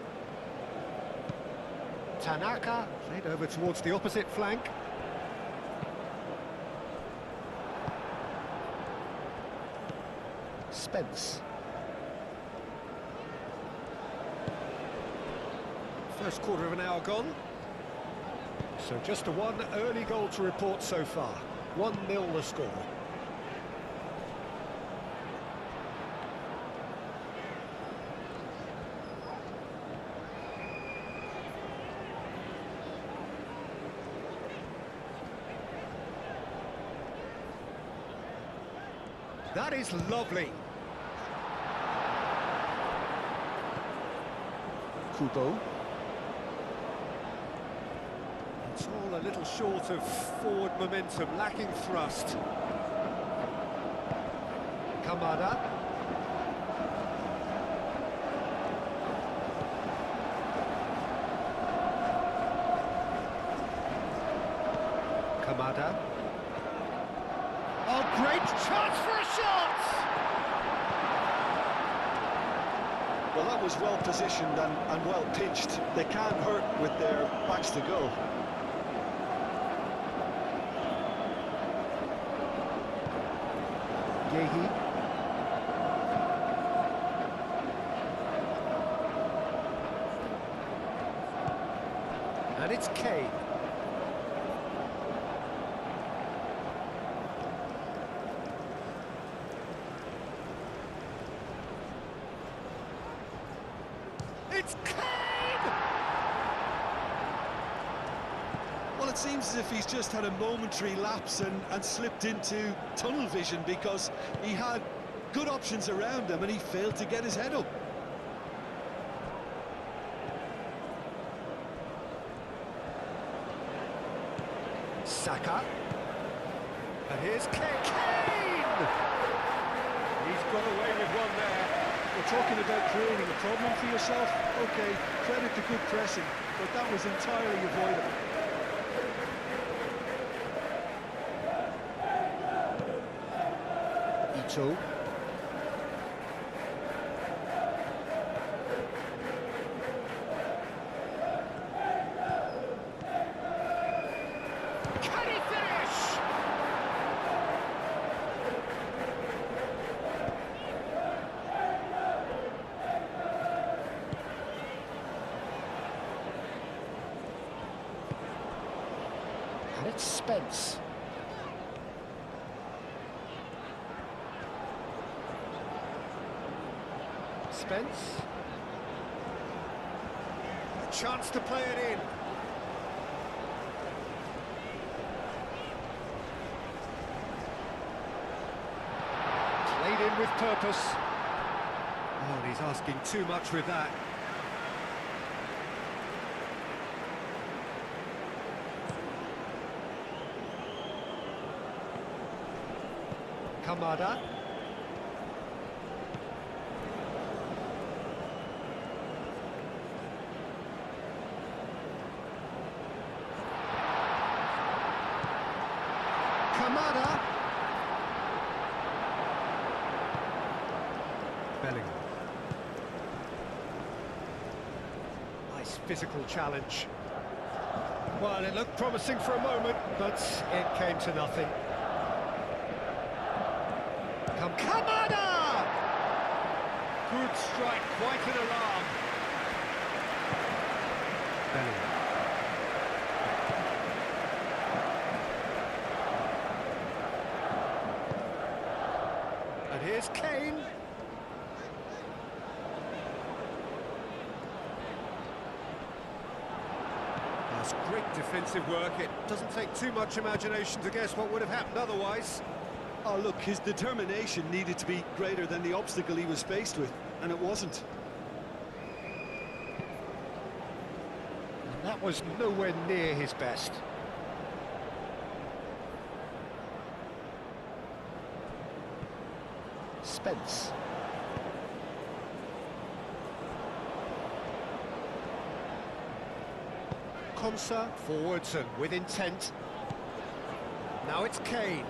Tanaka played over towards the opposite flank. Spence. First quarter of an hour gone. So just a one early goal to report so far. 1-0 the score. That is lovely. Kubo. It's all a little short of forward momentum, lacking thrust. Kamada. Kamada. Oh, great chance for a shot! Well, that was well positioned and well pitched. They can't hurt with their backs to goal. Yehi. And it's Kane. It's Kane! Well, it seems as if he's just had a momentary lapse and slipped into tunnel vision, because he had good options around him and he failed to get his head up. Saka. And here's Kane! He's got away with one there. We're talking about creating a problem for yourself. Okay, credit to good pressing, but that was entirely avoidable. Ito. Can he finish? And it's Spence. Spence. A chance to play it in. Played in with purpose. Oh, and he's asking too much with that. Kamada. Kamada. Bellingham. Nice physical challenge. Well, it looked promising for a moment, but it came to nothing. Kamada! Good strike, quite an alarm. Bellingham. And here's Kane. That's great defensive work. It doesn't take too much imagination to guess what would have happened otherwise. Oh, look, his determination needed to be greater than the obstacle he was faced with, and it wasn't. And that was nowhere near his best. Spence. Konsa forwards and with intent. Now it's Kane.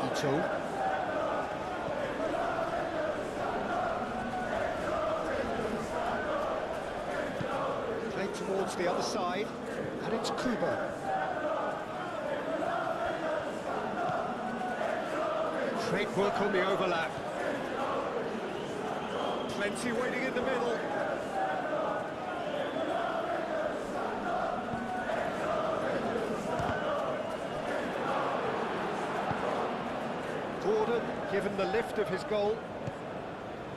Ito. Played towards the other side, and it's Kuba. Great work on the overlap. Plenty waiting in the middle. Gordon given the lift of his goal,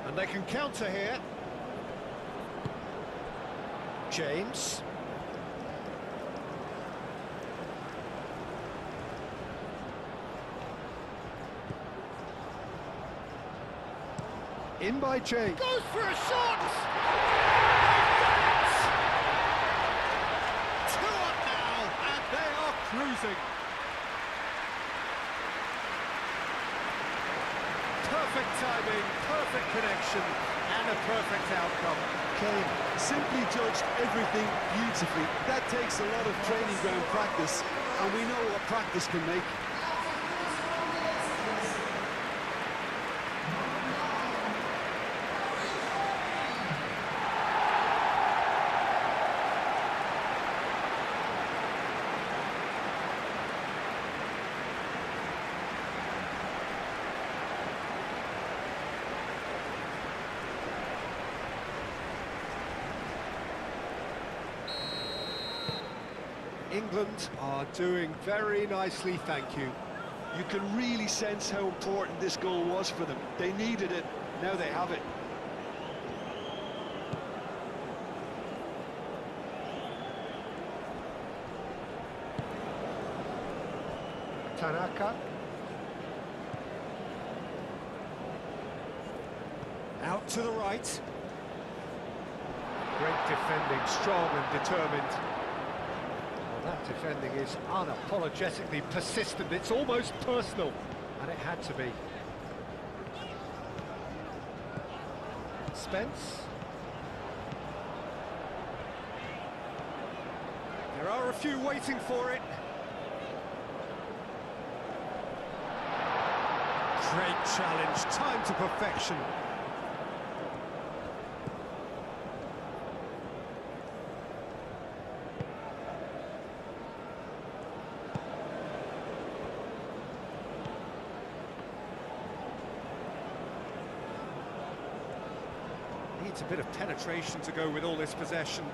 and they can counter here. James. In by James. Goes for a shot! 2 up now, and they are cruising. Perfect timing, perfect connection, And a perfect outcome. Kane simply judged everything beautifully. That takes a lot of training ground practice, and we know what practice can make. England are doing very nicely, thank you. You can really sense how important this goal was for them. They needed it, now they have it. Tanaka. Out to the right. Great defending, strong and determined. That defending is unapologetically persistent. It's almost personal, and it had to be. Spence. There are a few waiting for it. Great challenge, time to perfection. Needs a bit of penetration to go with all this possession.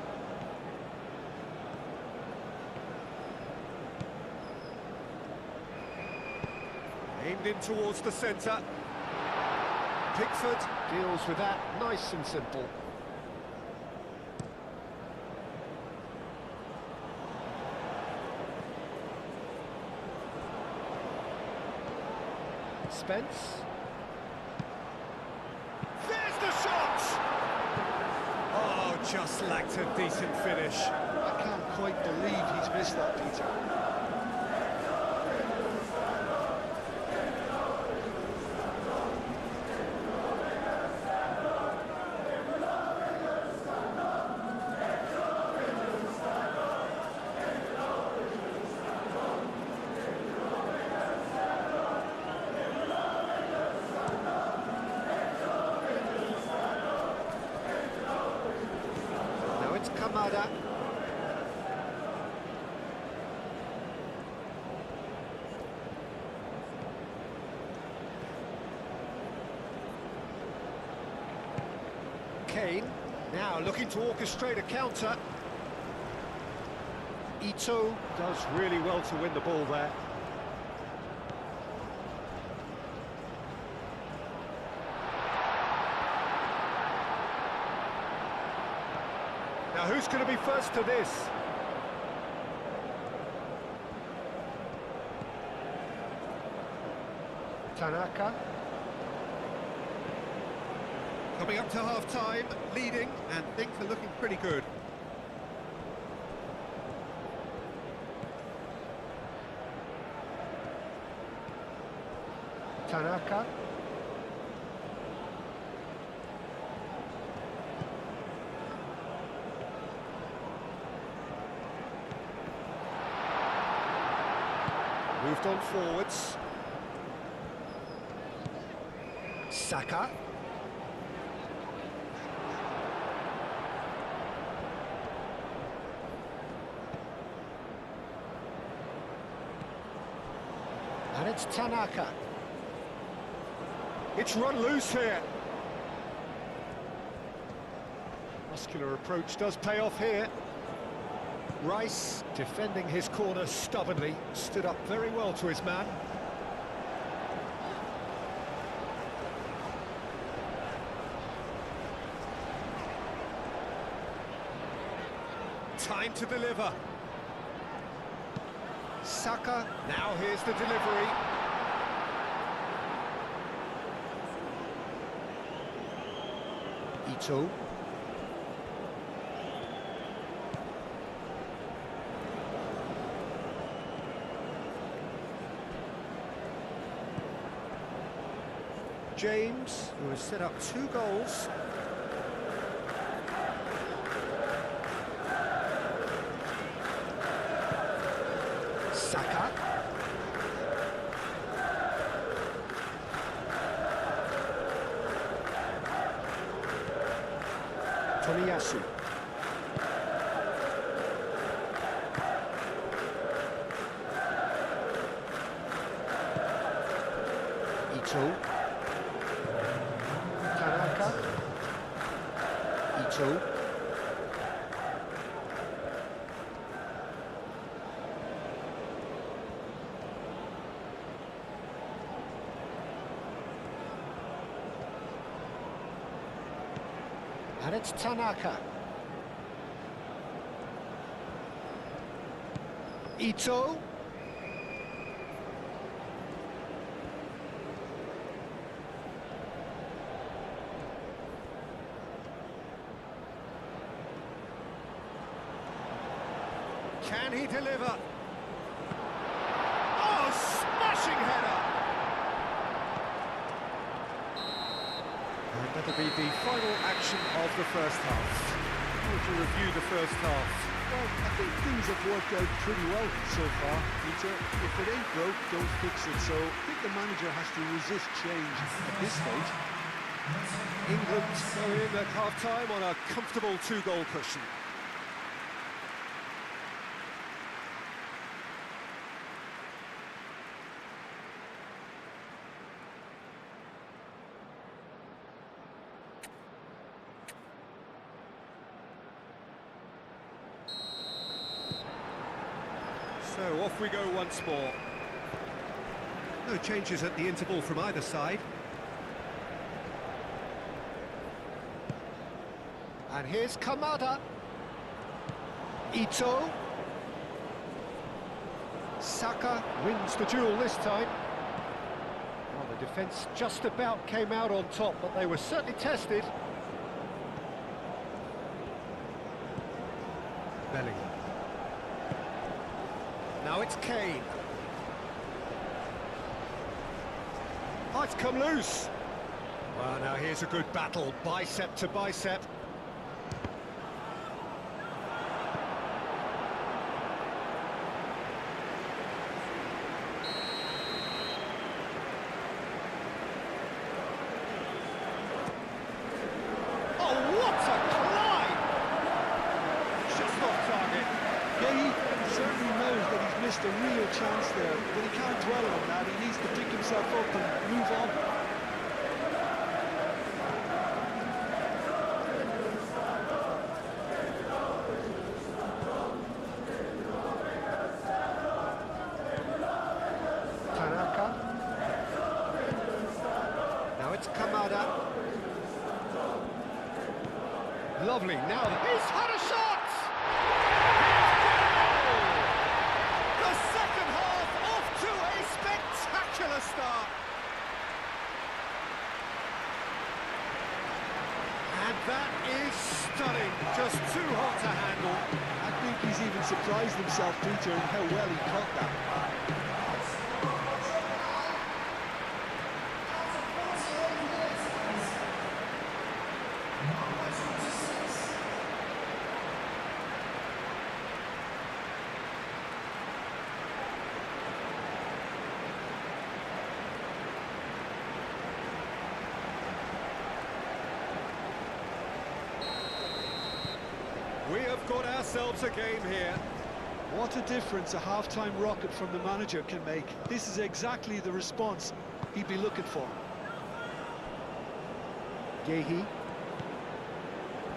Aimed in towards the centre. Pickford deals with that nice and simple. Spence. There's the shot! Oh, just lacked a decent finish. I can't quite believe he's missed that, Peter. Kamada. Kane, now looking to orchestrate a counter. Ito does really well to win the ball there. Now, who's going to be first to this? Tanaka. Coming up to half-time, leading, and things are looking pretty good. Tanaka. Moved on forwards. Saka. And it's Tanaka. It's run loose here. Muscular approach does pay off here. Rice, defending his corner stubbornly, stood up very well to his man. Time to deliver. Saka, now here's the delivery. Ito. James, who has set up 2 goals. Tomiyasu. Ito. Tanaka. Ito. And it's Tanaka. Ito. Can he deliver? Oh, smashing header! And that'll be the final action of the first half. How would you review the first half? Well, I think things have worked out pretty well so far, Peter. If it ain't broke, don't fix it. So I think the manager has to resist change at this stage. England go in at half-time on a comfortable two-goal cushion. So off we go once more. No changes at the interval from either side. And here's Kamada. Ito. Saka wins the duel this time. Well, the defence just about came out on top, but they were certainly tested. Bellingham. Now it's Kane. Oh, it's come loose. Well, now here's a good battle, bicep to bicep. Oh, what a climb! Just off target. Yeah, he certainly knows that he's missed a real chance there, but he can't dwell on that. He needs to pick himself up and move on. Tanaka. Now it's Kamada. Lovely, now he's had a shot! The second half off to a spectacular start. And that is stunning, just too hot to handle. I think he's even surprised himself, Peter, in how well he caught that. We have got ourselves a game here. What a difference a half-time rocket from the manager can make. This is exactly the response he'd be looking for. Gehi.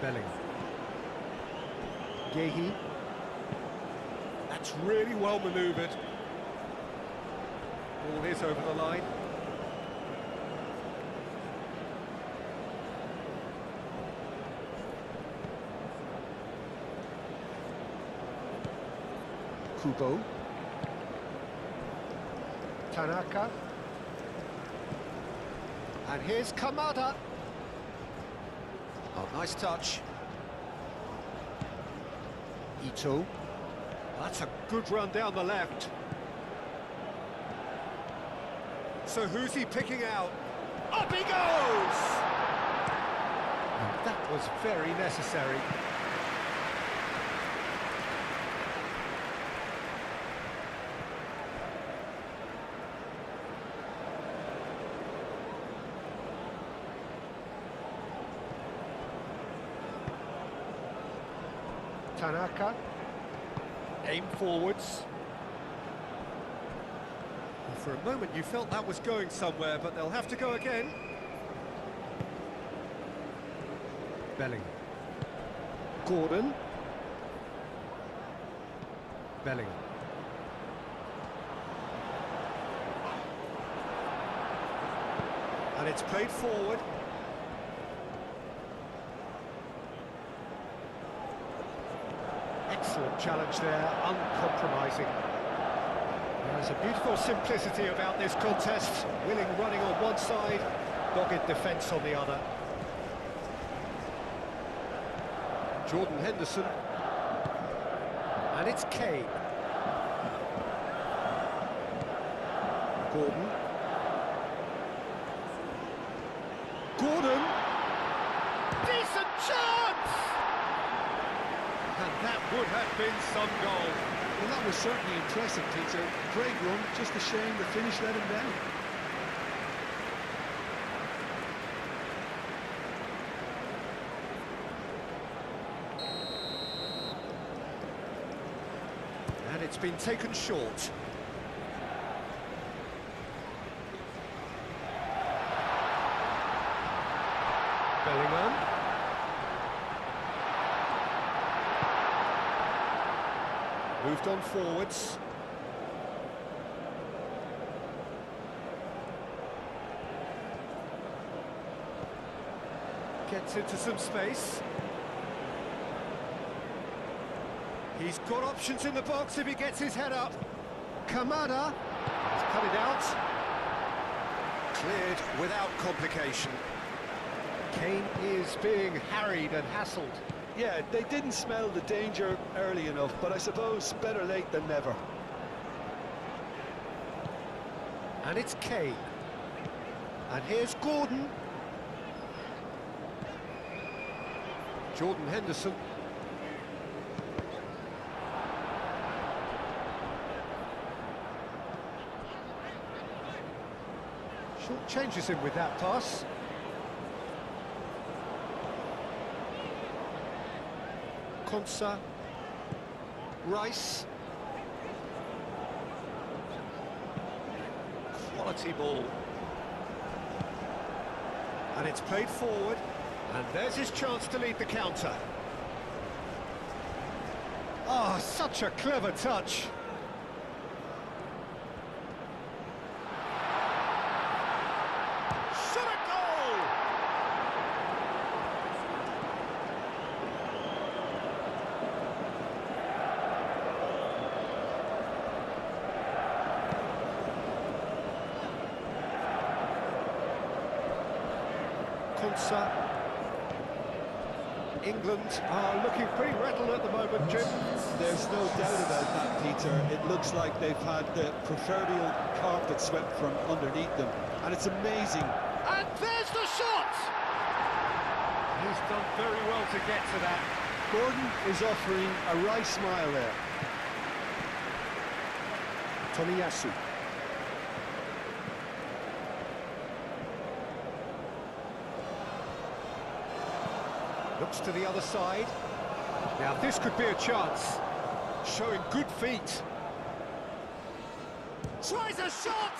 Bellingham. Gehi. That's really well manoeuvred. Ball is over the line. Kubo. Tanaka. And here's Kamada. Oh, nice touch. Ito. That's a good run down the left. So who's he picking out? Up he goes! And that was very necessary. Tanaka. Aim forwards. Well, for a moment you felt that was going somewhere, but they'll have to go again. Bellingham. Gordon. Bellingham. And it's played forward. Excellent challenge there, uncompromising. There's a beautiful simplicity about this contest. Willing running on one side, dogged defence on the other. Jordan Henderson. And it's Kane. Gordon. Gordon! Decent chance! And that would have been some goal. Well, that was certainly impressive, Peter. Great run, just a shame the finish let him down. And it's been taken short. Bellingham. Moved on forwards. Gets into some space. He's got options in the box if he gets his head up. Kamada has cut it out. Cleared without complication. Kane is being harried and hassled. Yeah, they didn't smell the danger early enough, but I suppose better late than never. And it's Kane. And here's Gordon. Jordan Henderson. Short changes him with that pass. Konsa. Rice. Quality ball. And it's played forward. And there's his chance to lead the counter. Oh, such a clever touch. Shot a goal! Konsa. England are looking pretty rattled at the moment, Jim. There's no doubt about that, Peter. It looks like they've had the proverbial carpet swept from underneath them. And it's amazing. And there's the shot! He's done very well to get to that. Gordon is offering a wry smile there. Tomiyasu. Looks to the other side. Now this could be a chance. Showing good feet. Tries a shot!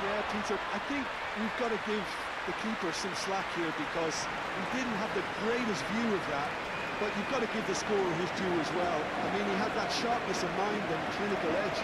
Yeah, Peter, I think we've got to give the keeper some slack here because he didn't have the greatest view of that, but you've got to give the scorer his due as well. I mean, he had that sharpness of mind and clinical edge.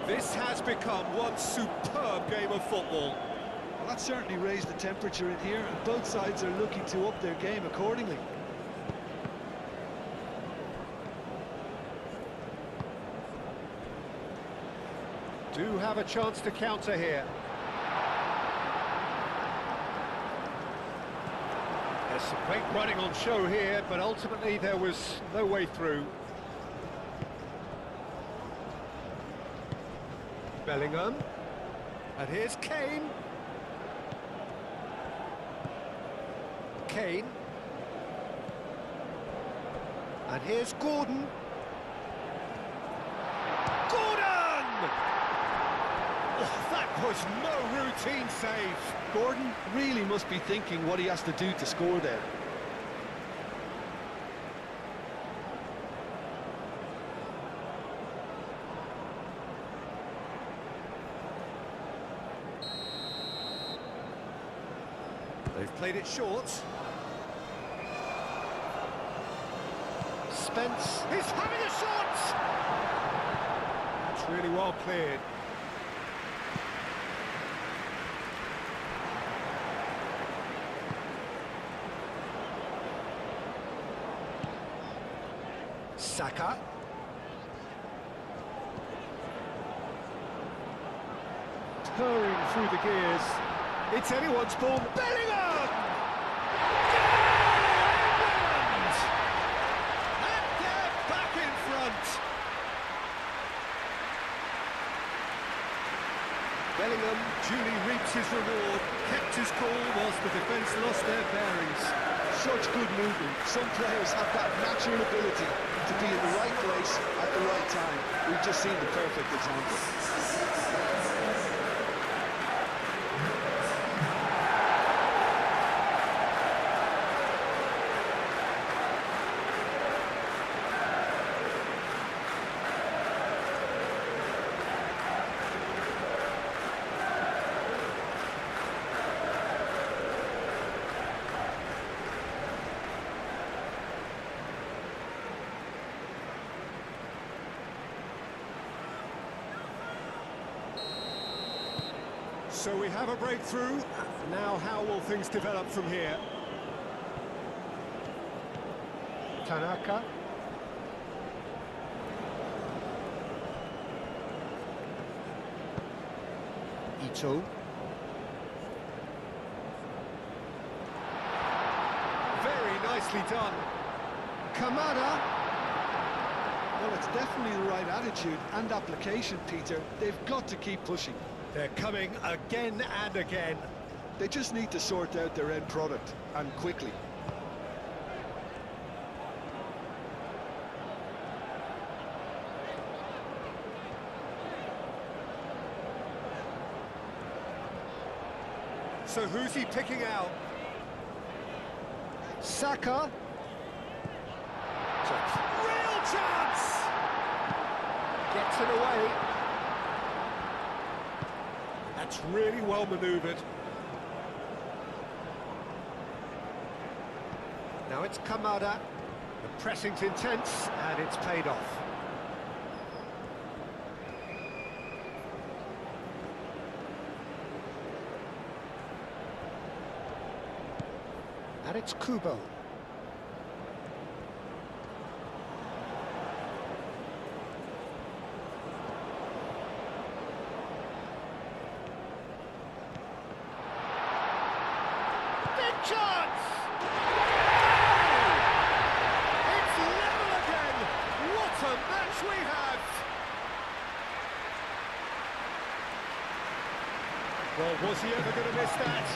This has become one superb game of football. Well, that certainly raised the temperature in here, and both sides are looking to up their game accordingly. do have a chance to counter here. There's some great running on show here, but ultimately there was no way through. Bellingham. And here's Kane. Kane. And here's Gordon. Gordon! Oh, that was no routine save. Gordon really must be thinking what he has to do to score there. They've played it short. Spence. He's having a shot! It's really well cleared. Saka. Purring through the gears. It's anyone's ball. Bellingham! England! And they're back in front. Bellingham duly reaps his reward, kept his cool whilst the defence lost their bearings. Such good movement. Some players have that natural ability to be in the right place at the right time. We've just seen the perfect example. So we have a breakthrough. Now how will things develop from here? Tanaka. Ito. Very nicely done. Kamada. Well, it's definitely the right attitude and application, Peter. They've got to keep pushing. They're coming again and again. They just need to sort out their end product, and quickly. So who's he picking out? Saka. Real chance! Gets it away. That's really well manoeuvred. Now it's Kamada. The pressing's intense and it's paid off. And it's Kubo. Chance! It's level again! What a match we have! Well, was he ever going to miss that?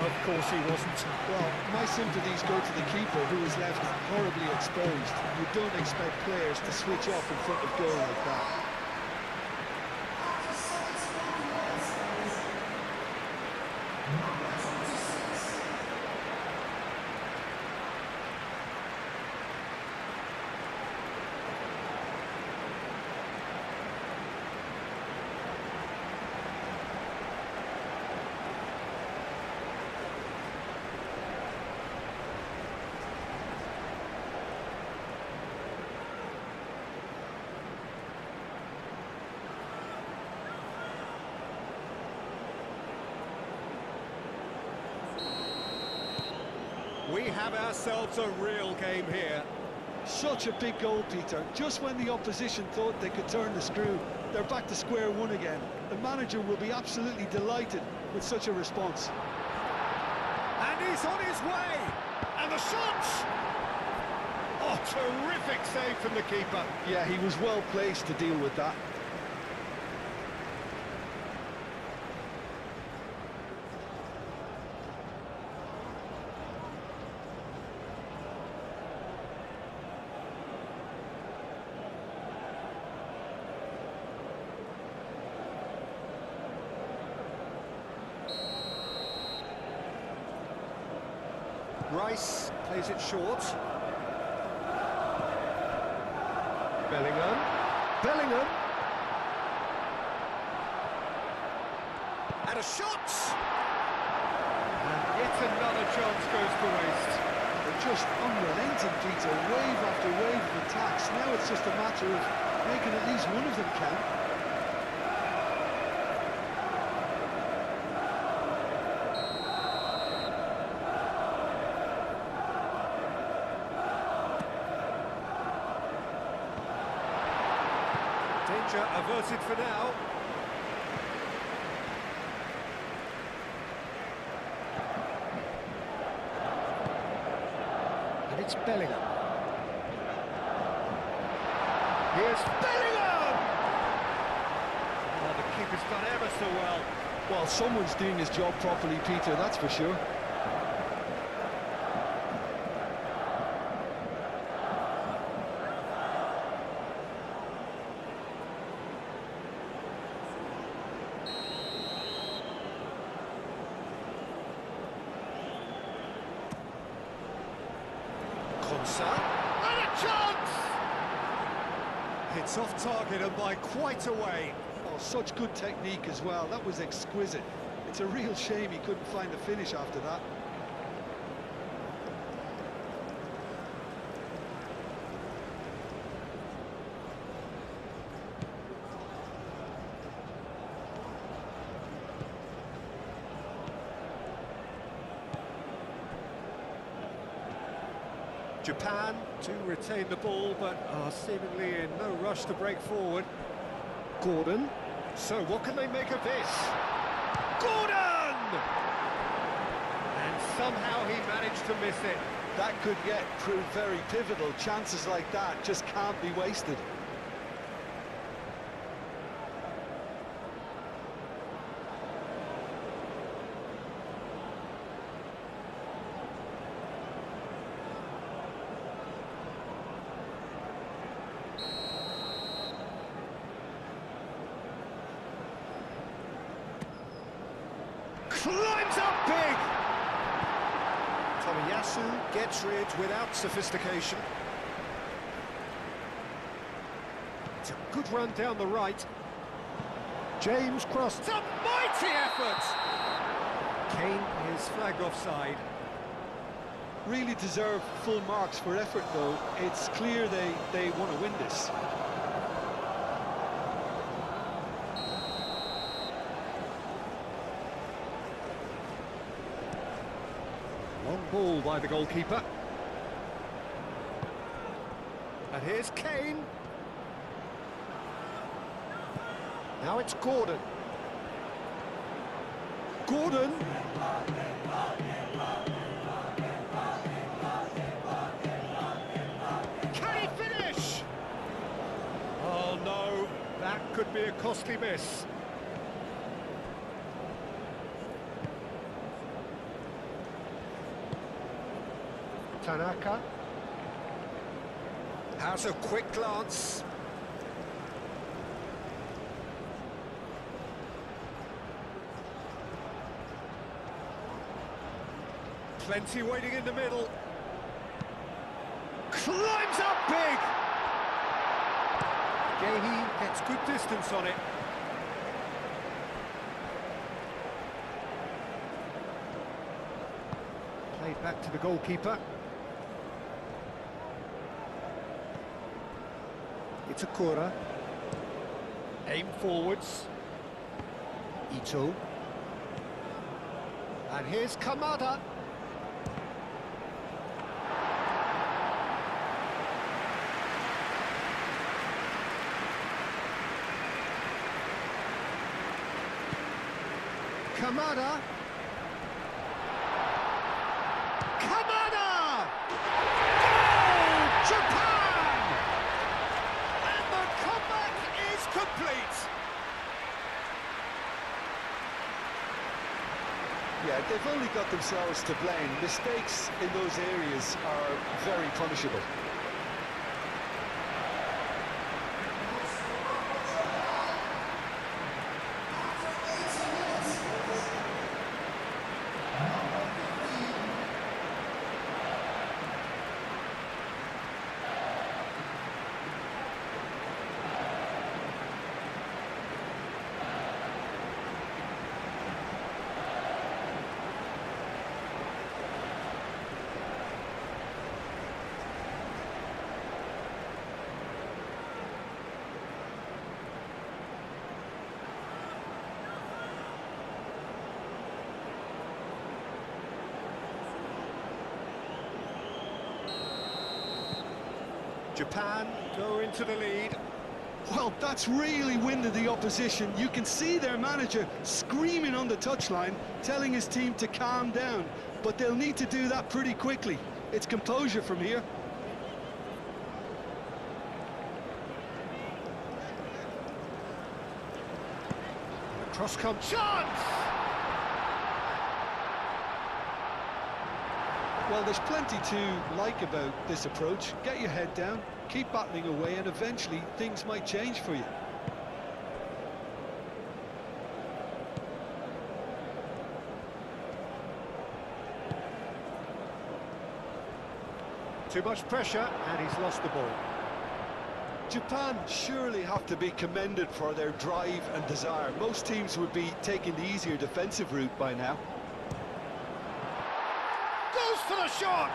Of course he wasn't. Well, my sympathies go to the keeper, who is left horribly exposed. You don't expect players to switch off in front of goal like that. We have ourselves a real game here. Such a big goal, Peter, just when the opposition thought they could turn the screw. they're back to square one again. The manager will be absolutely delighted with such a response. And he's on his way! And the shot! Oh, terrific save from the keeper. Yeah, he was well placed to deal with that. Rice plays it short. Bellingham. And a shot! And yet another chance goes to waste. They're just unrelenting, Peter. Wave after wave of attacks. Now it's just a matter of making at least one of them count. Danger averted for now. And it's Bellingham. Here's Bellingham! Oh, the keeper's done ever so well. Well, someone's doing his job properly, Peter, that's for sure. And a chance! It's off target and by quite a way. Oh, such good technique as well. That was exquisite. It's a real shame he couldn't find the finish after that. Japan to retain the ball, but are seemingly in no rush to break forward. Gordon. So what can they make of this? Gordon! And somehow he managed to miss it. That could yet prove very pivotal. Chances like that just can't be wasted. Climbs up big! Tomiyasu gets rid without sophistication. It's a good run down the right. James crossed. It's a mighty effort! Kane is flagged offside. Really deserve full marks for effort, though. It's clear they want to win this. Long ball by the goalkeeper. And here's Kane. Now it's Gordon. Gordon! Can he finish? Oh no, that could be a costly miss. Tanaka has a quick glance. Plenty waiting in the middle. Climbs up big! Gahey gets good distance on it. Played back to the goalkeeper. It's Akura. Aim forwards. Ito. And here's Kamada. Kamada. Kamada! Goal! Japan! And the comeback is complete. Yeah, they've only got themselves to blame. Mistakes in those areas are very punishable. Japan go into the lead. Well, that's really winded the opposition. You can see their manager screaming on the touchline, telling his team to calm down. But they'll need to do that pretty quickly. It's composure from here. Cross-come Chance! Well, there's plenty to like about this approach. Get your head down, keep battling away, and eventually things might change for you. Too much pressure, and he's lost the ball. Japan surely have to be commended for their drive and desire. Most teams would be taking the easier defensive route by now. Goes for the shot!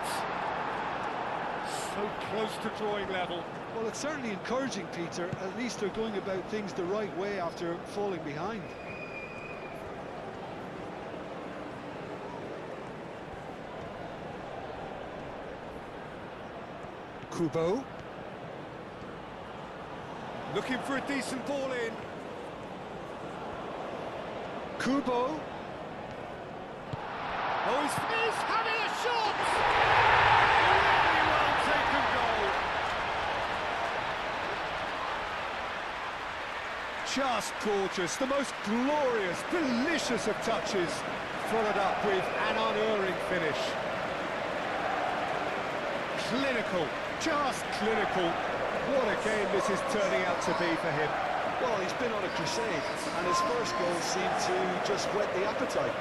So close to drawing level. Well, it's certainly encouraging, Peter. At least they're going about things the right way after falling behind. Kubo. Looking for a decent ball in. Kubo. Oh, he's having a shot! Really well taken goal. Just gorgeous. The most glorious, delicious of touches. Followed up with an unerring finish. Clinical. Just clinical. What a game this is turning out to be for him. Well, he's been on a crusade, and his first goal seemed to just whet the appetite.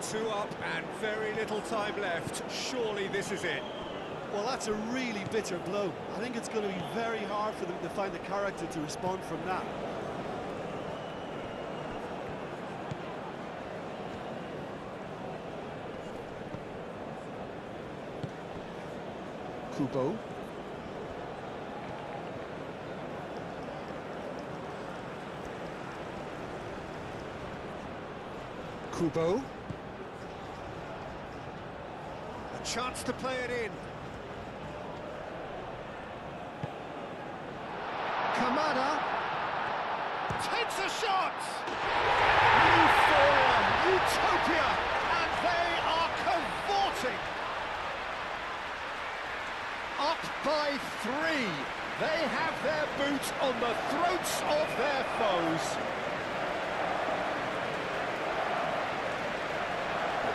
Two up and very little time left. Surely this is it. Well, that's a really bitter blow. I think it's going to be very hard for them to find the character to respond from that. Kubo. Kubo. A chance to play it in. Kamada Takes a shot! Euphoria, utopia, And they are cavorting! up by 3. They have their boot on the throats of their foes.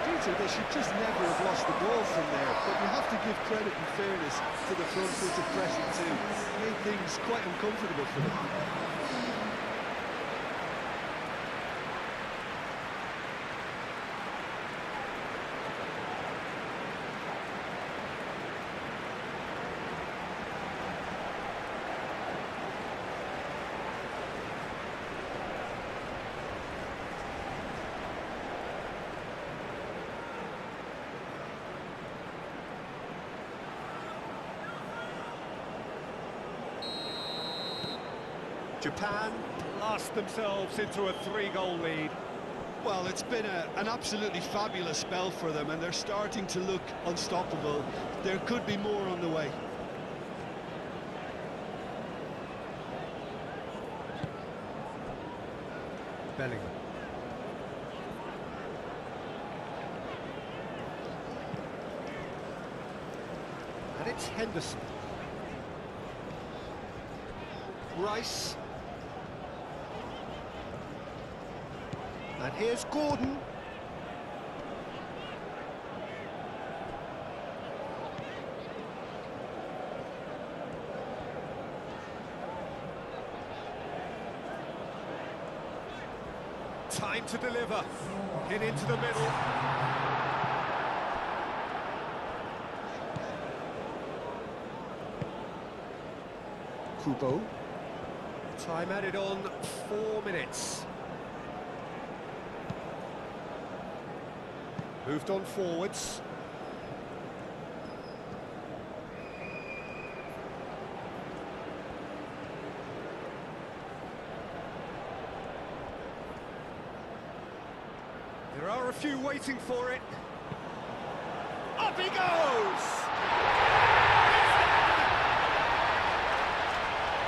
Peter, they should just never have lost the ball from there, but you have to give credit and fairness to the front foot of pressing too. Made things quite uncomfortable for them. Japan blast themselves into a 3-goal lead. Well, it's been an absolutely fabulous spell for them, and they're starting to look unstoppable. There could be more on the way. Bellingham. And it's Henderson. Rice. And here's Gordon. Time to deliver. Hit into the middle. Kubo. Time added on 4 minutes. Moved on forwards. There are a few waiting for it. Up he goes!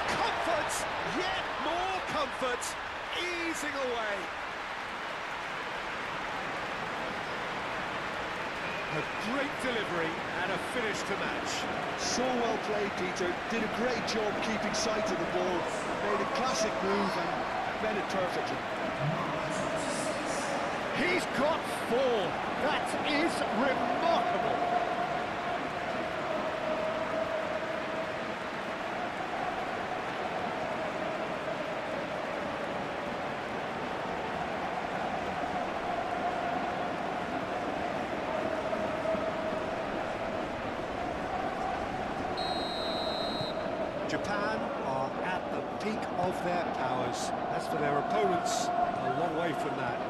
Comfort, yet more comfort, easing away. A great delivery and a finish to match. So well played, Peter. Did a great job keeping sight of the ball. Made a classic move and read it perfectly. He's got 4. That is remarkable. Japan are at the peak of their powers. As for their opponents, a long way from that.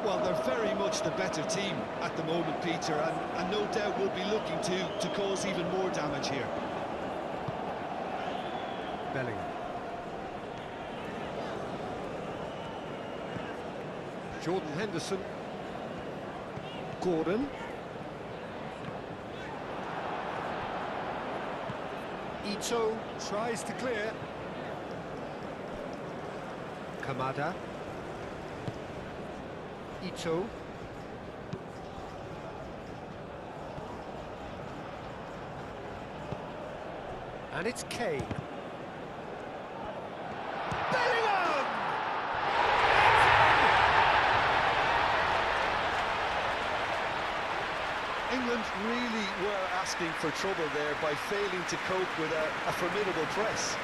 Well, they're very much the better team at the moment, Peter, and no doubt will be looking to cause even more damage here. Bellingham. Jordan Henderson. Gordon. Ito tries to clear. Kamada. Ito. And it's Kane. Bellingham! England really were asking for trouble there by failing to cope with a formidable press.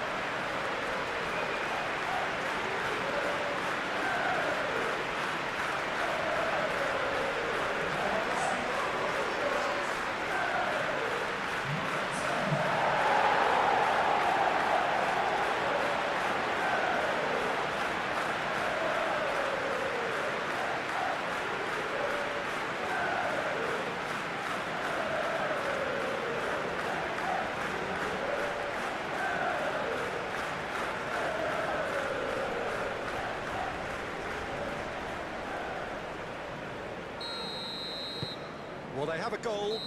Well, they have a goal,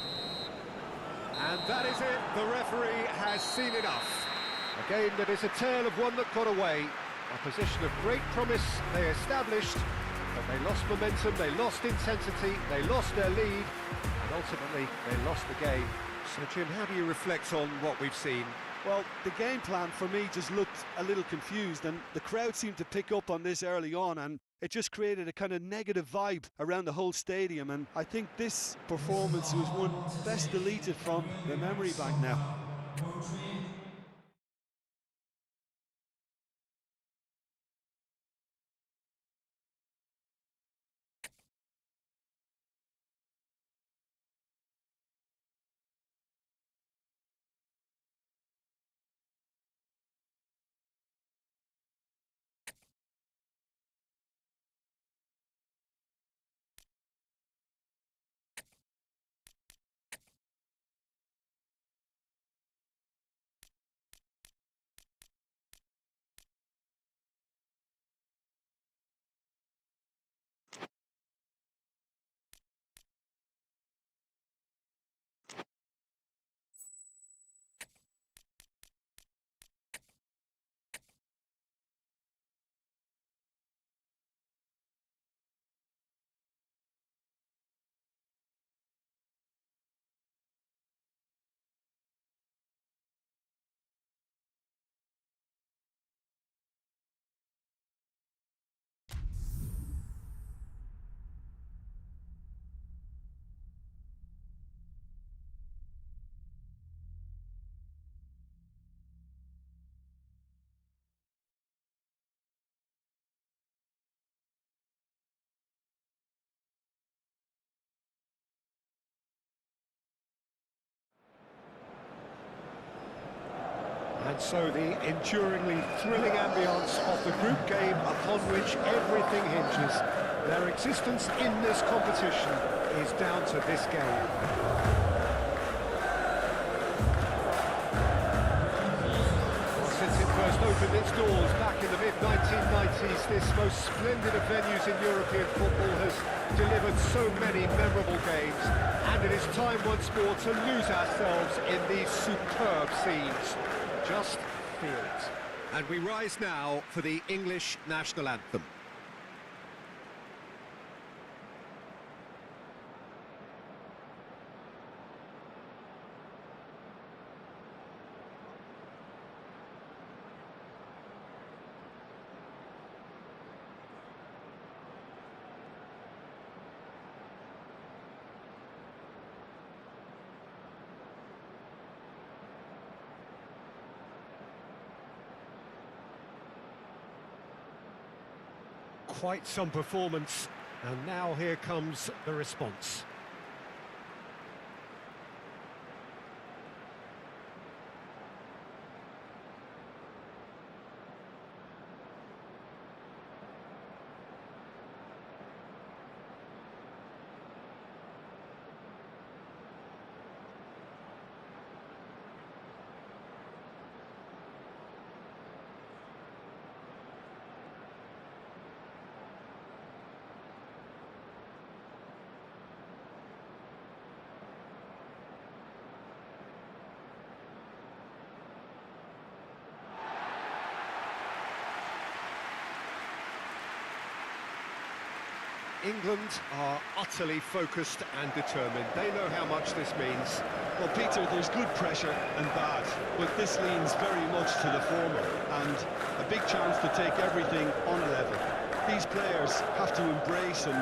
and that is it. The referee has seen enough. A game that is a tale of one that got away. A position of great promise they established, but they lost momentum, they lost intensity, they lost their lead, and ultimately they lost the game. So, Jim, how do you reflect on what we've seen? Well, the game plan for me just looked a little confused, and the crowd seemed to pick up on this early on, and it just created a kind of negative vibe around the whole stadium. And I think this performance was one best deleted from the memory bank now. And so the enduringly thrilling ambience of the group game upon which everything hinges. Their existence in this competition is down to this game. Well, since it first opened its doors back in the mid-1990s, this most splendid of venues in European football has delivered so many memorable games, and it is time once more to lose ourselves in these superb scenes. Just feel it. And we rise now for the English national anthem. Quite some performance, and now here comes the response. England are utterly focused and determined. They know how much this means. Well, Peter, there's good pressure and bad, but this leans very much to the former, and a big chance to take everything on a level. These players have to embrace and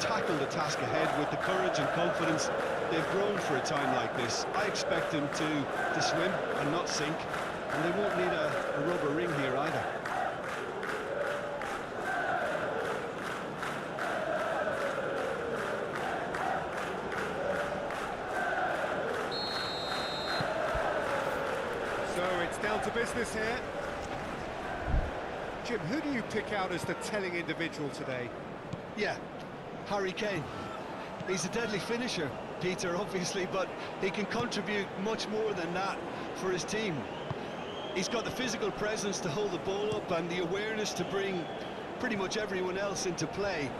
tackle the task ahead with the courage and confidence they've grown for a time like this. I expect them to swim and not sink, and they won't need a rubber ring here either. Down to business here. Jim, who do you pick out as the telling individual today? Yeah, Harry Kane. He's a deadly finisher, Peter, obviously, but he can contribute much more than that for his team. He's got the physical presence to hold the ball up and the awareness to bring pretty much everyone else into play.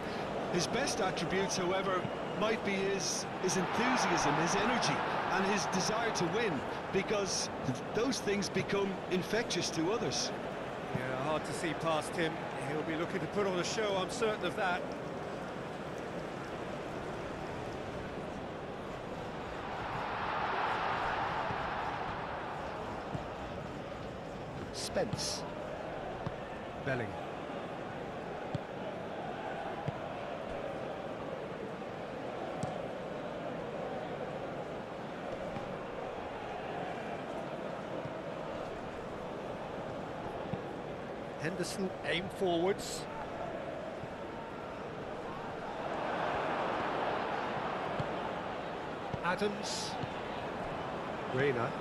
His best attributes, however, might be his enthusiasm, his energy, and his desire to win, because those things become infectious to others. Yeah, hard to see past him. He'll be looking to put on a show, I'm certain of that. Spence. Belling. Henderson aimed forwards. Adams. Reina.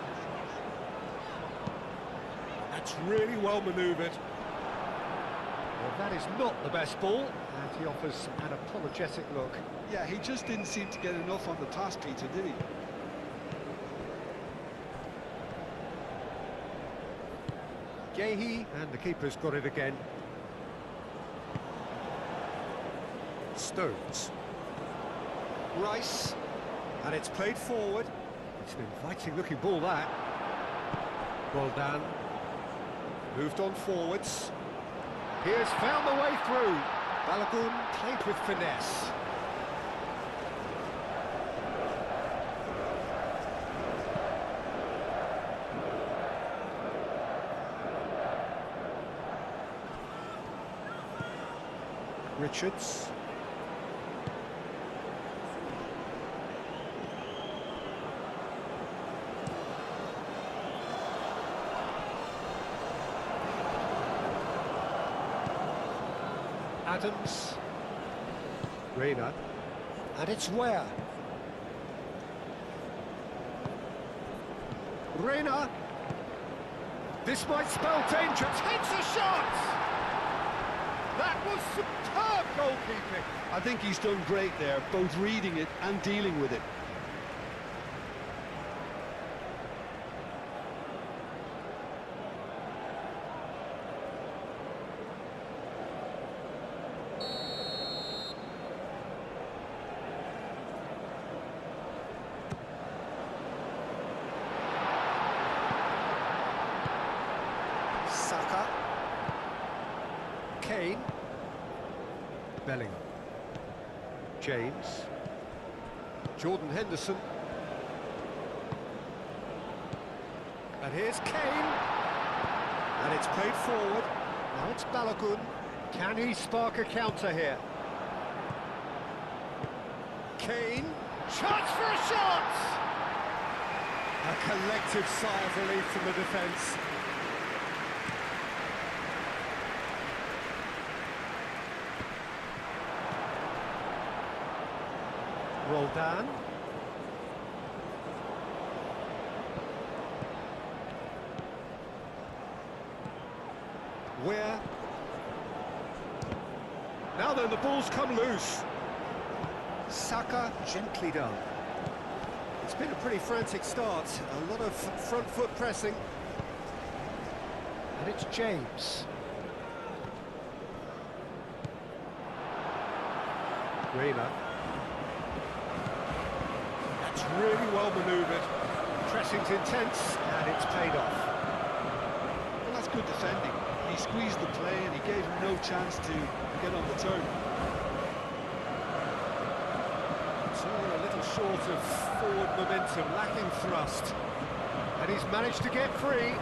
That's really well manoeuvred. Well, that is not the best ball, and he offers an apologetic look. Yeah, he just didn't seem to get enough on the task, Peter, did he? Gahey, and the keeper's got it again. Stones. Rice, and it's played forward. It's an inviting looking ball, that. Well done. Moved on forwards. He has found the way through. Balogun played with finesse. Richards. Adams. Reina. And it's where? Reina. This might spell danger. Takes a shot! That was superb goalkeeping. I think he's done great there, both reading it and dealing with it. Saka. Kane. Bellingham. James. Jordan Henderson. And here's Kane. And it's played forward. Now it's Balogun. Can he spark a counter here? Kane. Chance for a shot! A collective sigh of relief from the defence. Roldan. Where? Now then, the ball's come loose. Saka gently done. It's been a pretty frantic start. A lot of front foot pressing. And it's James. Reina. That's really well manoeuvred. Pressing's intense, and it's paid off. Well, that's good defending. He squeezed the play and he gave him no chance to get on the turn. So a little short of forward momentum, lacking thrust. And he's managed to get free.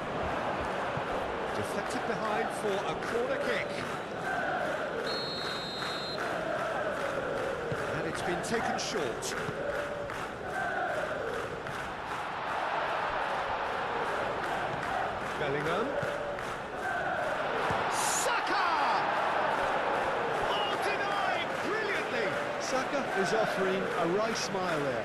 Deflected behind for a corner kick. And it's been taken short. Bellingham. Saka! Oh, denied brilliantly! Saka is offering a wry smile there.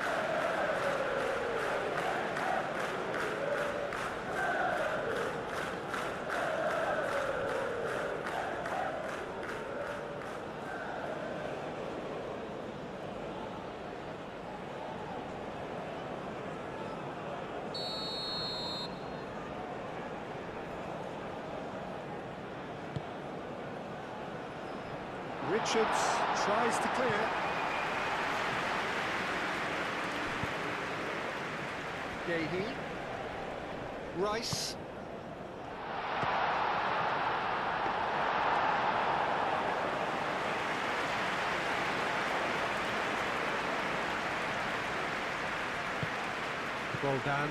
Richards tries to clear. Gahey. Rice. Roldan.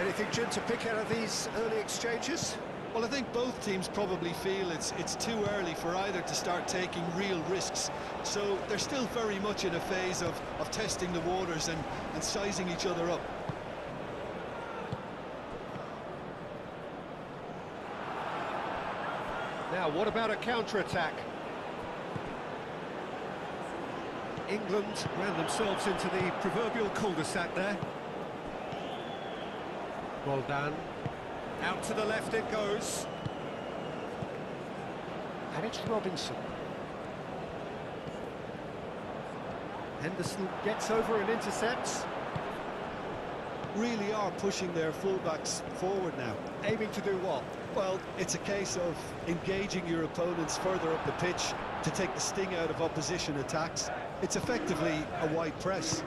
Anything, Jim, to pick out of these early exchanges? Well, I think both teams probably feel it's too early for either to start taking real risks. So they're still very much in a phase of testing the waters and sizing each other up. Now, what about a counter-attack? England ran themselves into the proverbial cul-de-sac there. Roldan. Out to the left it goes. And it's Robinson. Henderson gets over and intercepts. Really are pushing their fullbacks forward now. Aiming to do what? Well, it's a case of engaging your opponents further up the pitch to take the sting out of opposition attacks. It's effectively a wide press.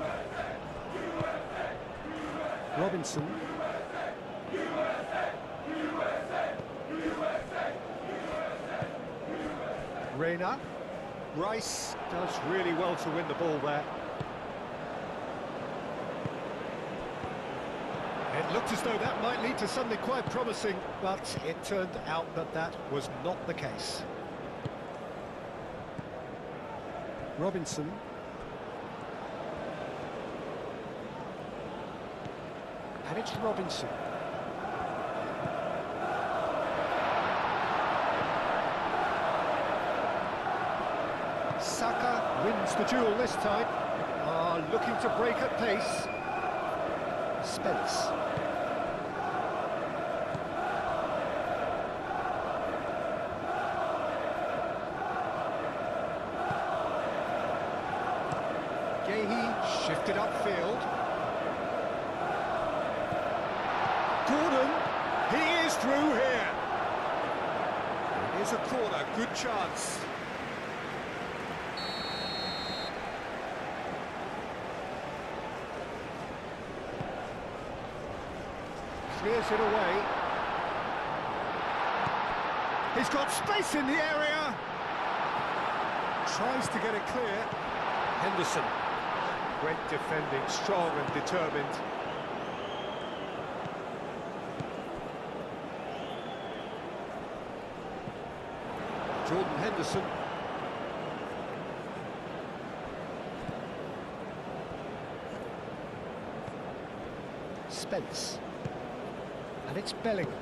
Robinson. Reina. Rice does really well to win the ball there. It looked as though that might lead to something quite promising, but it turned out that that was not the case. Robinson. And it's Robinson. Saka wins the duel this time. Looking to break at pace. Spence. He shifted upfield. Gordon, he is through here. Here's a corner, good chance. Clears it away. He's got space in the area. Tries to get it clear. Henderson. Great defending, strong and determined. Jordan Henderson. Spence. And it's Bellingham.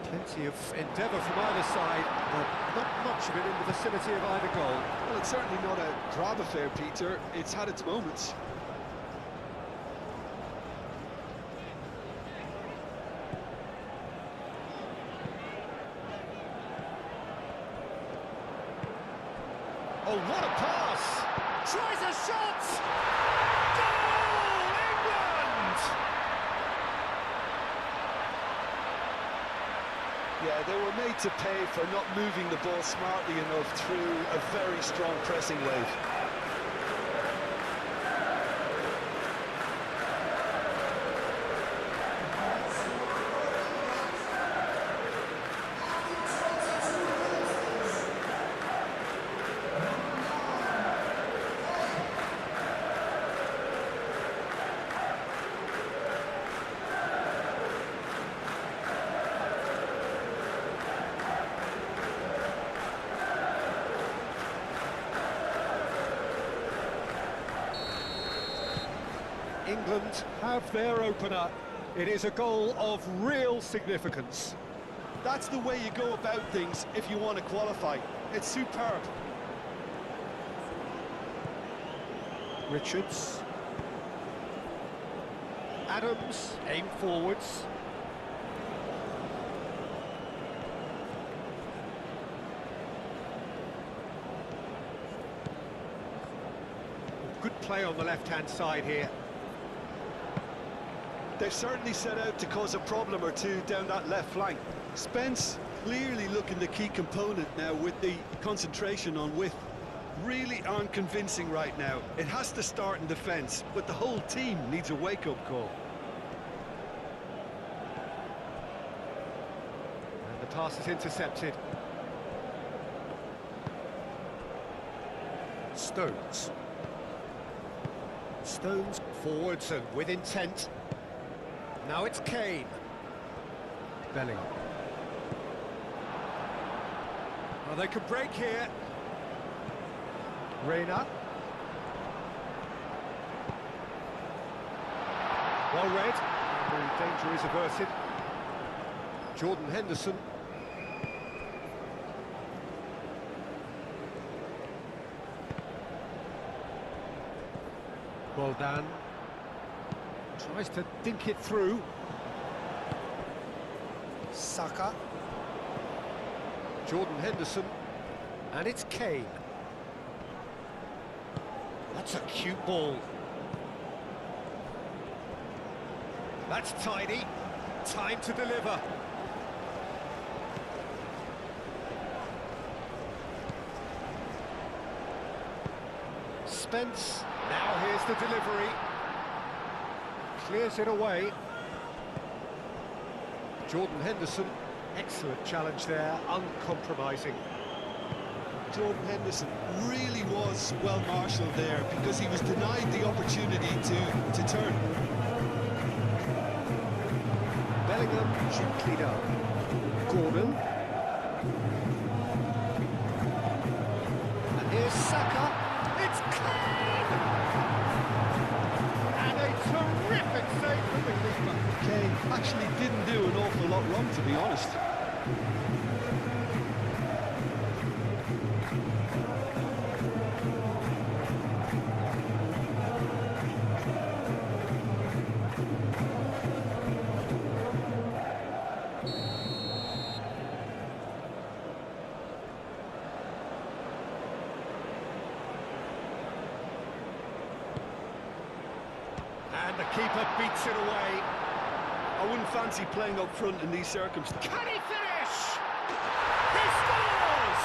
Plenty of endeavour from either side, but not much of it in the vicinity of either goal. Well, it's certainly not a grab affair, Peter. It's had its moments. Oh, what a pass! Tries a shot! Goal, England! Yeah, they were made to pay for not moving the ball smartly enough through a very strong pressing wave. England have their opener. It is a goal of real significance. That's the way you go about things if you want to qualify. It's superb. Richards. Adams, aim forwards. Good play on the left-hand side here. They've certainly set out to cause a problem or two down that left flank. Spence clearly looking the key component now with the concentration on width. Really aren't convincing right now. It has to start in defence, but the whole team needs a wake-up call. And the pass is intercepted. Stones. Stones forwards and with intent. Now it's Kane. Bellingham. Well, they could break here. Reina. Well read. The danger is averted. Jordan Henderson. Well done. Tries to dink it through. Saka. Jordan Henderson. And it's Kane. That's a cute ball. That's tidy. Time to deliver. Spence. Now here's the delivery. Clears it away. Jordan Henderson. Excellent challenge there, uncompromising. Jordan Henderson really was well marshalled there because he was denied the opportunity to turn. Bellingham gently down. Gordon. And here's Saka. It's Kane! And a terrific save from the keeper. Kane actually didn't do an awful lot wrong, to be honest. The keeper beats it away. I wouldn't fancy playing up front in these circumstances. Can he finish? He scores!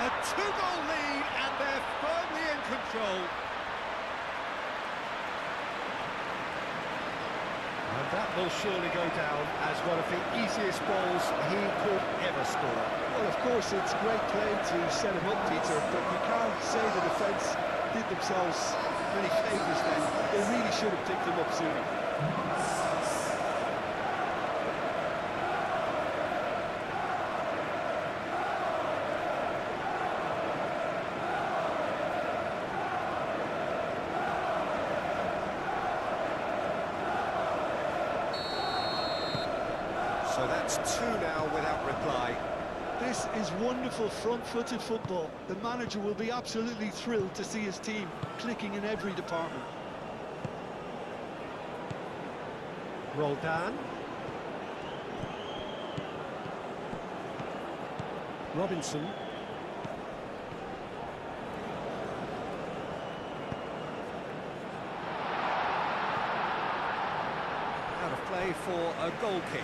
A two-goal lead, and they're firmly in control. And that will surely go down as one of the easiest goals he could ever score. Well, of course, it's great play to set him up, Peter, but you can't say the defence did themselves many favours then. They really should have picked him up sooner. So that's two now without reply. This is wonderful front-footed football. The manager will be absolutely thrilled to see his team clicking in every department. Roldan. Robinson. Out of play for a goal kick.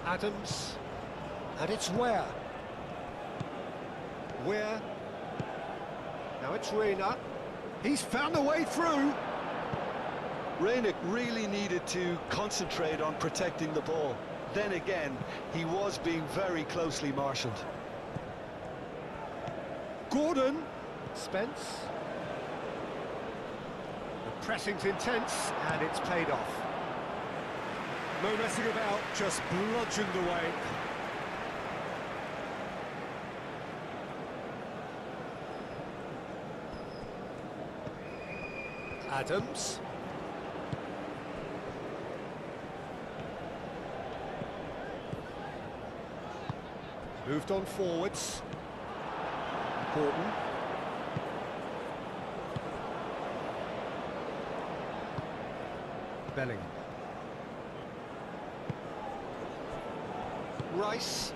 Adams. And it's Ware. Ware. Now it's Reina. He's found a way through. Reina really needed to concentrate on protecting the ball. Then again, he was being very closely marshalled. Gordon. Spence. The pressing's intense, and it's paid off. No messing about, just bludgeoned away. Adams. Moved on forwards. Gordon. Bellingham. Rice.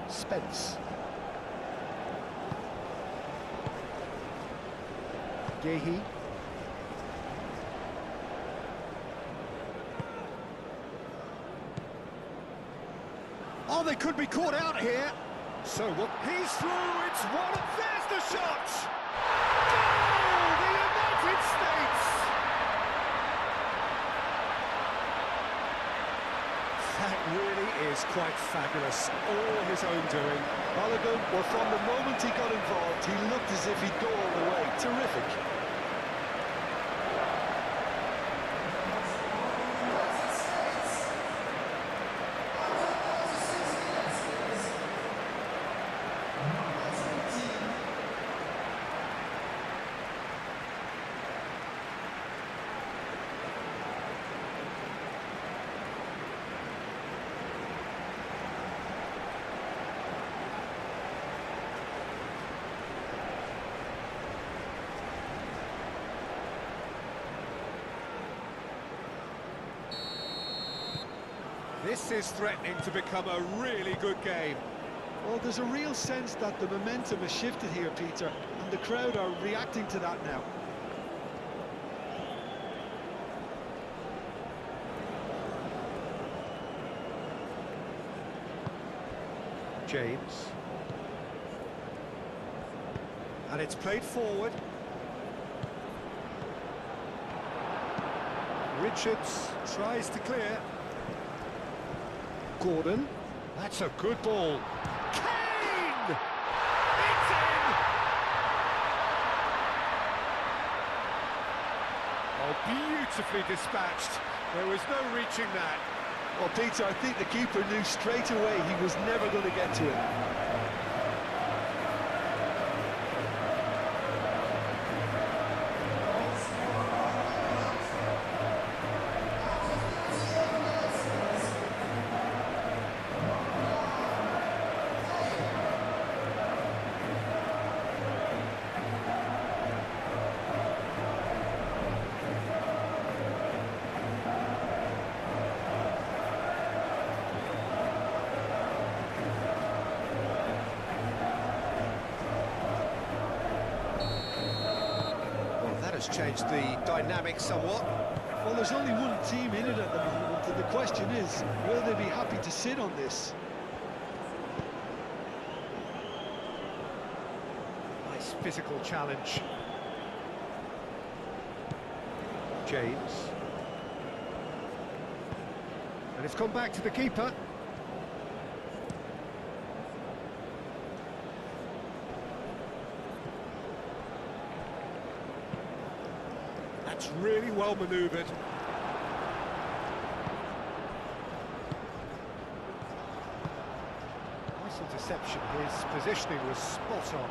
Spence. Gehi. Oh, they could be caught out here. So what? He's through, it's one. There's the shot! Goal! The United States! That really is quite fabulous. All his own doing. Balogun, well, from the moment he got involved, he looked as if he'd go all the way. Terrific. This is threatening to become a really good game. Well, there's a real sense that the momentum has shifted here, Peter, and the crowd are reacting to that now. James. And it's played forward. Richards tries to clear. Gordon. That's a good ball. Kane! It's in! Oh, beautifully dispatched. There was no reaching that. Well, Peter, I think the keeper knew straight away he was never going to get to it. has changed the dynamic somewhat. Well, there's only one team in it at the moment, and the question is, will they be happy to sit on this? Nice physical challenge. James. And it's gone back to the keeper. That's really well manoeuvred. Nice interception. His positioning was spot on.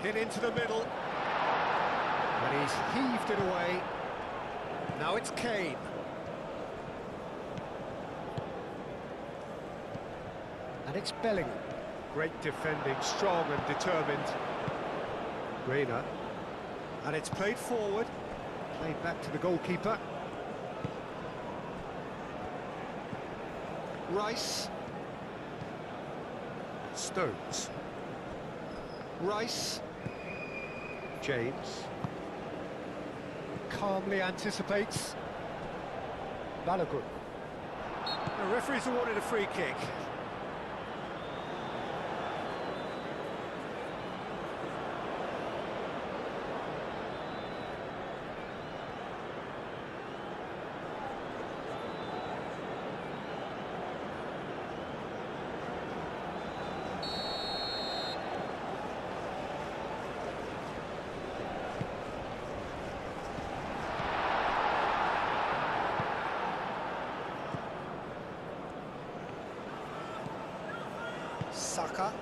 Hit into the middle. And he's heaved it away. Now it's Kane. And it's Bellingham. Great defending, strong and determined. Reina. And it's played forward. Played back to the goalkeeper. Rice. Stones. Rice. James. Calmly anticipates. Balogun. The referee's awarded a free kick. Saka.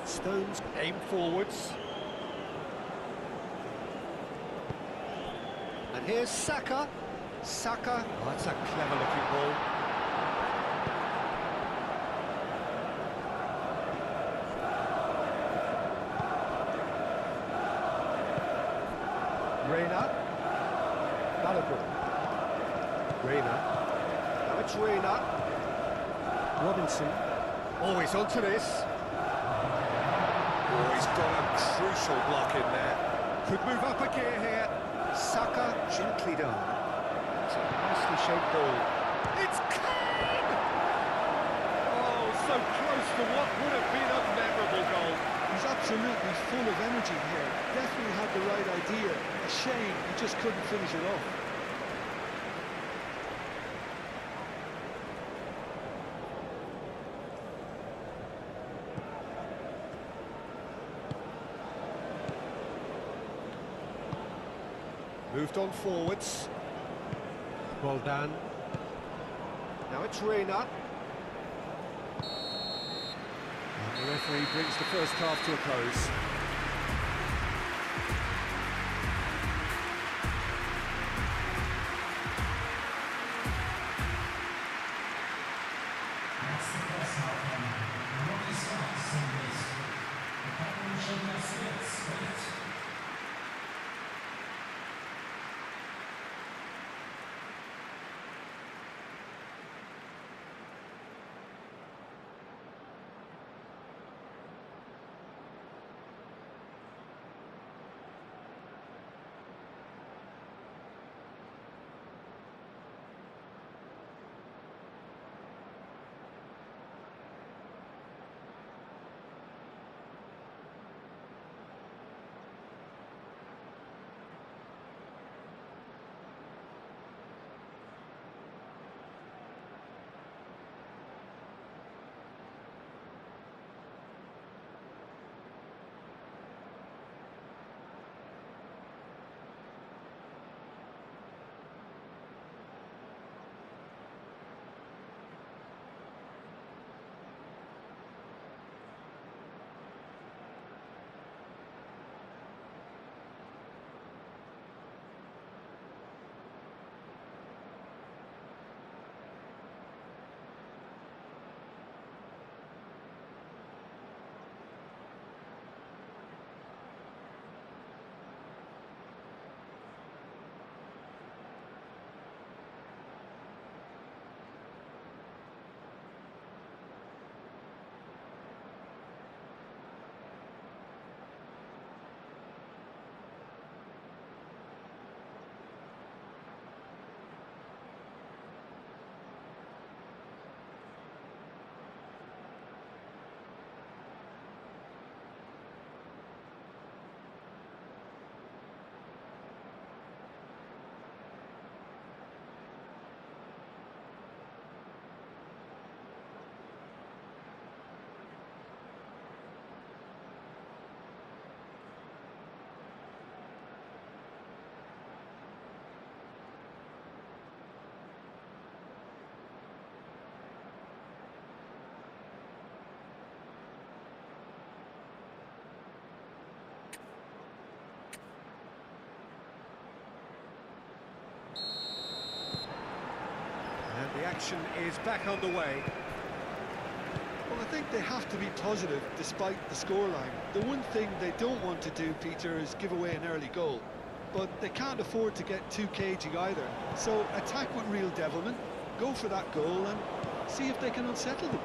Stones aim forwards. And here's Saka. Saka. Oh, that's a clever looking ball. Reina. Balogun. Reina. Now it's Reina. Robinson. Oh, he's onto this. Oh, he's got a crucial block in there. Could move up a gear here. Saka, gently done. It's a nicely shaped ball. It's Kane! Oh, so close to what would have been a memorable goal. He's absolutely full of energy here. Definitely had the right idea. A shame he just couldn't finish it off. Moved on forwards. Well done. Now it's Reina. And the referee brings the first half to a close. That's the first half end. And what is starts to say this? The captain showed us this, wait. action is back underway. Well, I think they have to be positive despite the scoreline. The one thing they don't want to do, Peter, is give away an early goal. But they can't afford to get too cagey either. So attack with real devilment, go for that goal and see if they can unsettle them.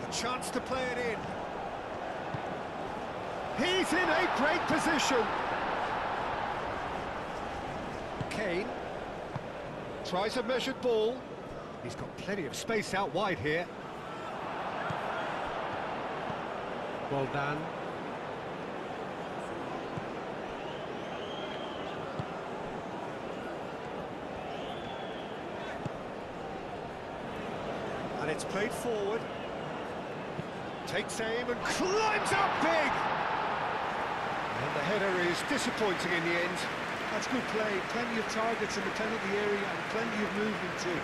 A chance to play it in. He's in a great position. Kane tries a measured ball. He's got plenty of space out wide here. Well done. And it's played forward. Takes aim and climbs up big! And the header is disappointing in the end. That's good play, plenty of targets in the penalty area and plenty of movement too.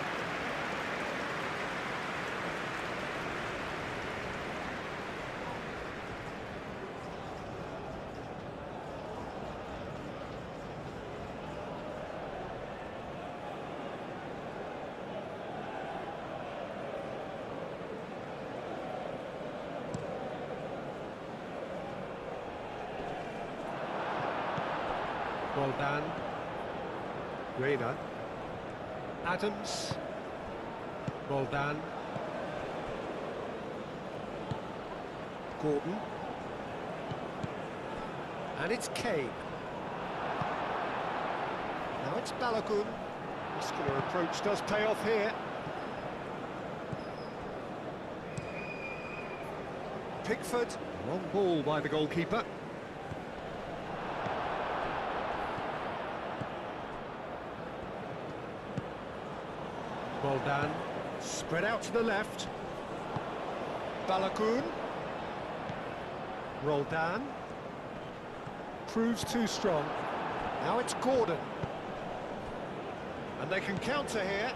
Well done. Reina. Adams. Well done. Gordon. And it's Kane. Now it's Balogun. Muscular approach does pay off here. Pickford. Long ball by the goalkeeper. Well done. Spread out to the left. Balogun. Roldan. Proves too strong. Now it's Gordon. And they can counter here.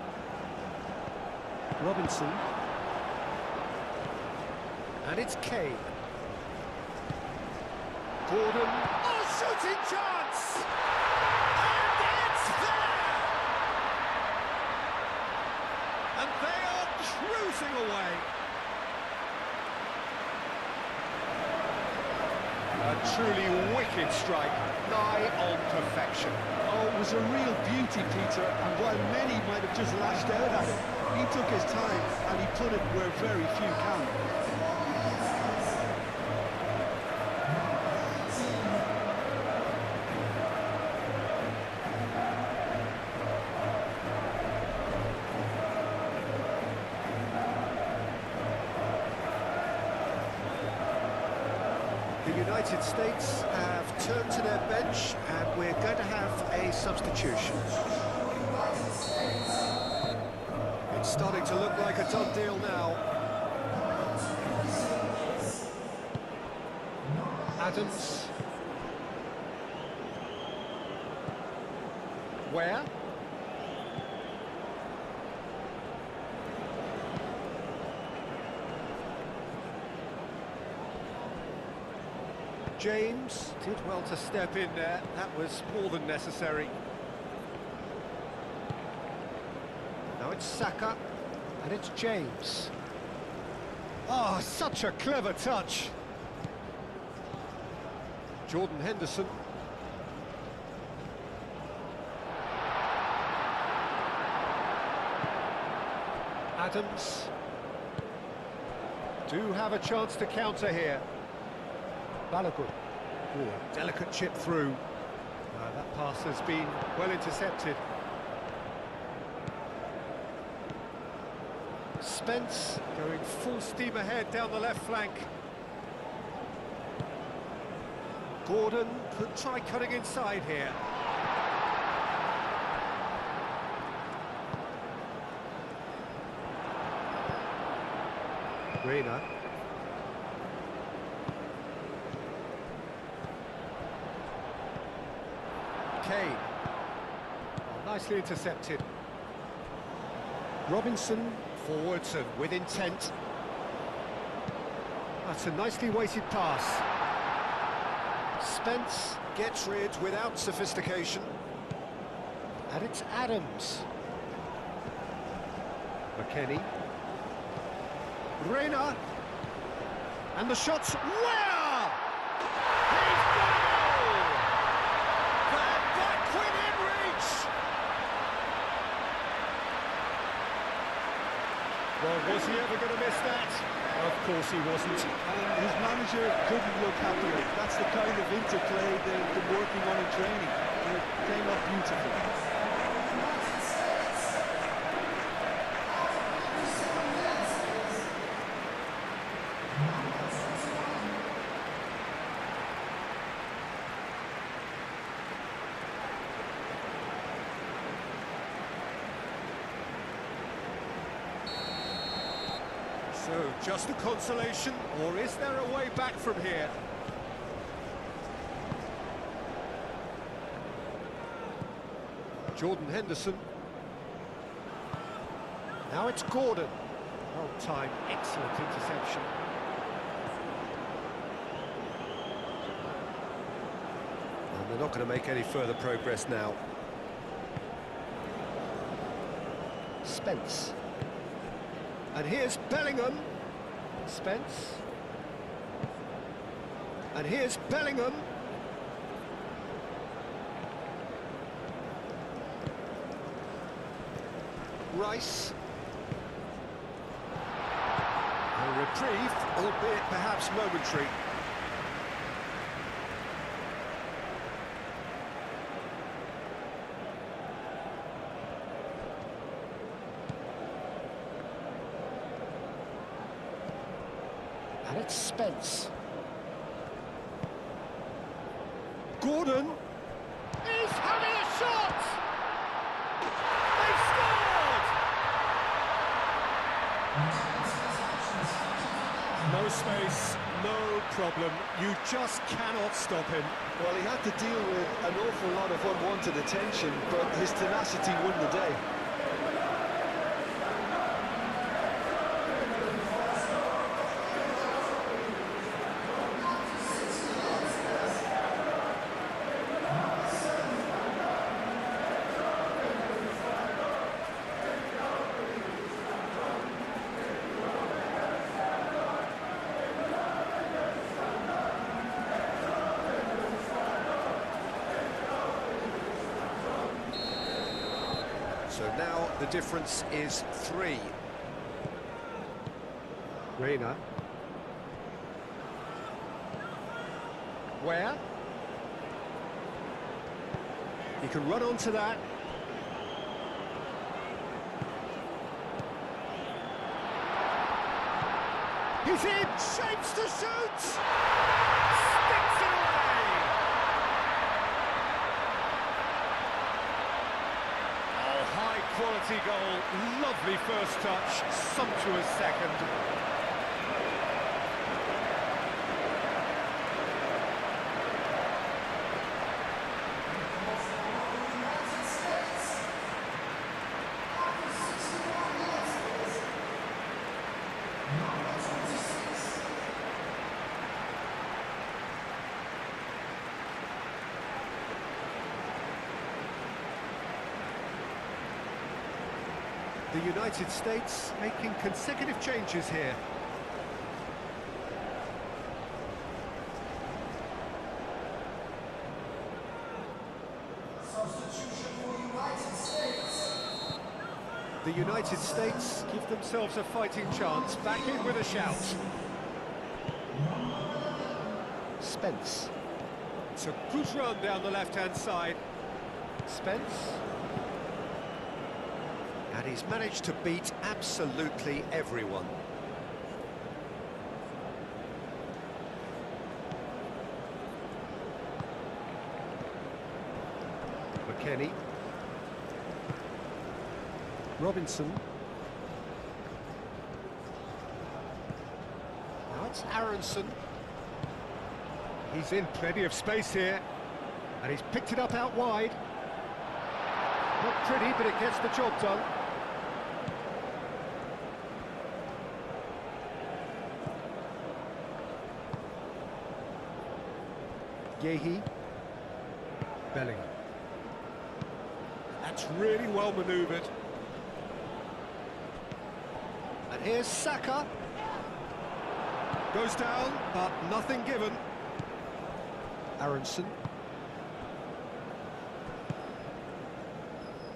Robinson. And it's Kane. Gordon. Oh, shooting chance! And it's there! And they are cruising away. A truly wicked strike, nigh on perfection. Oh, it was a real beauty, Peter, and while many might have just lashed out at it, he took his time and he put it where very few can. The United States have turned to their bench and we're going to have a substitution. It's starting to look like a done deal now. Adams. Where? James did well to step in there. That was more than necessary. Now it's Saka, and it's James. Oh, such a clever touch. Jordan Henderson. Adams. Do have a chance to counter here. Balogun. Oh, delicate chip through. That pass has been well intercepted. Spence going full steam ahead down the left flank. Gordon could try cutting inside here. Reina. Kane. Oh, nicely intercepted. Robinson forwards and with intent. That's a nicely weighted pass. Spence gets rid without sophistication. And it's Adams. McKennie. Reina. And the shot's where? He's got it all! They're back within reach! Well, was he ever going to miss that? Of course he wasn't. And his manager couldn't look happier. That's the kind of interplay they've been working on in training. And it came up beautifully. So, just a consolation, or is there a way back from here? Jordan Henderson. Now it's Gordon. Well timed, excellent interception. And they're not going to make any further progress now. Spence. And here's Bellingham. Spence. And here's Bellingham. Rice. A reprieve, albeit perhaps momentary. And it's Spence. Gordon. He's having a shot! They scored! No space, no problem. You just cannot stop him. Well, he had to deal with an awful lot of unwanted attention, but his tenacity won the day. So now the difference is 3. Reina. Where? He can run onto that. He's in! Shapes to shoot! Sticks it away! Oh, high-quality goal. Lovely first touch. Sumptuous second. The United States making consecutive changes here. Substitution for United States. The United States give themselves a fighting chance, back in with a shout. Spence. It's a good run down the left-hand side. Spence. And he's managed to beat absolutely everyone. McKennie. Robinson. Now it's Aronson. He's in plenty of space here. And he's picked it up out wide. Not pretty, but it gets the job done. Yehi. Bellingham. That's really well manoeuvred. And here's Saka. Goes down, but nothing given. Aronson.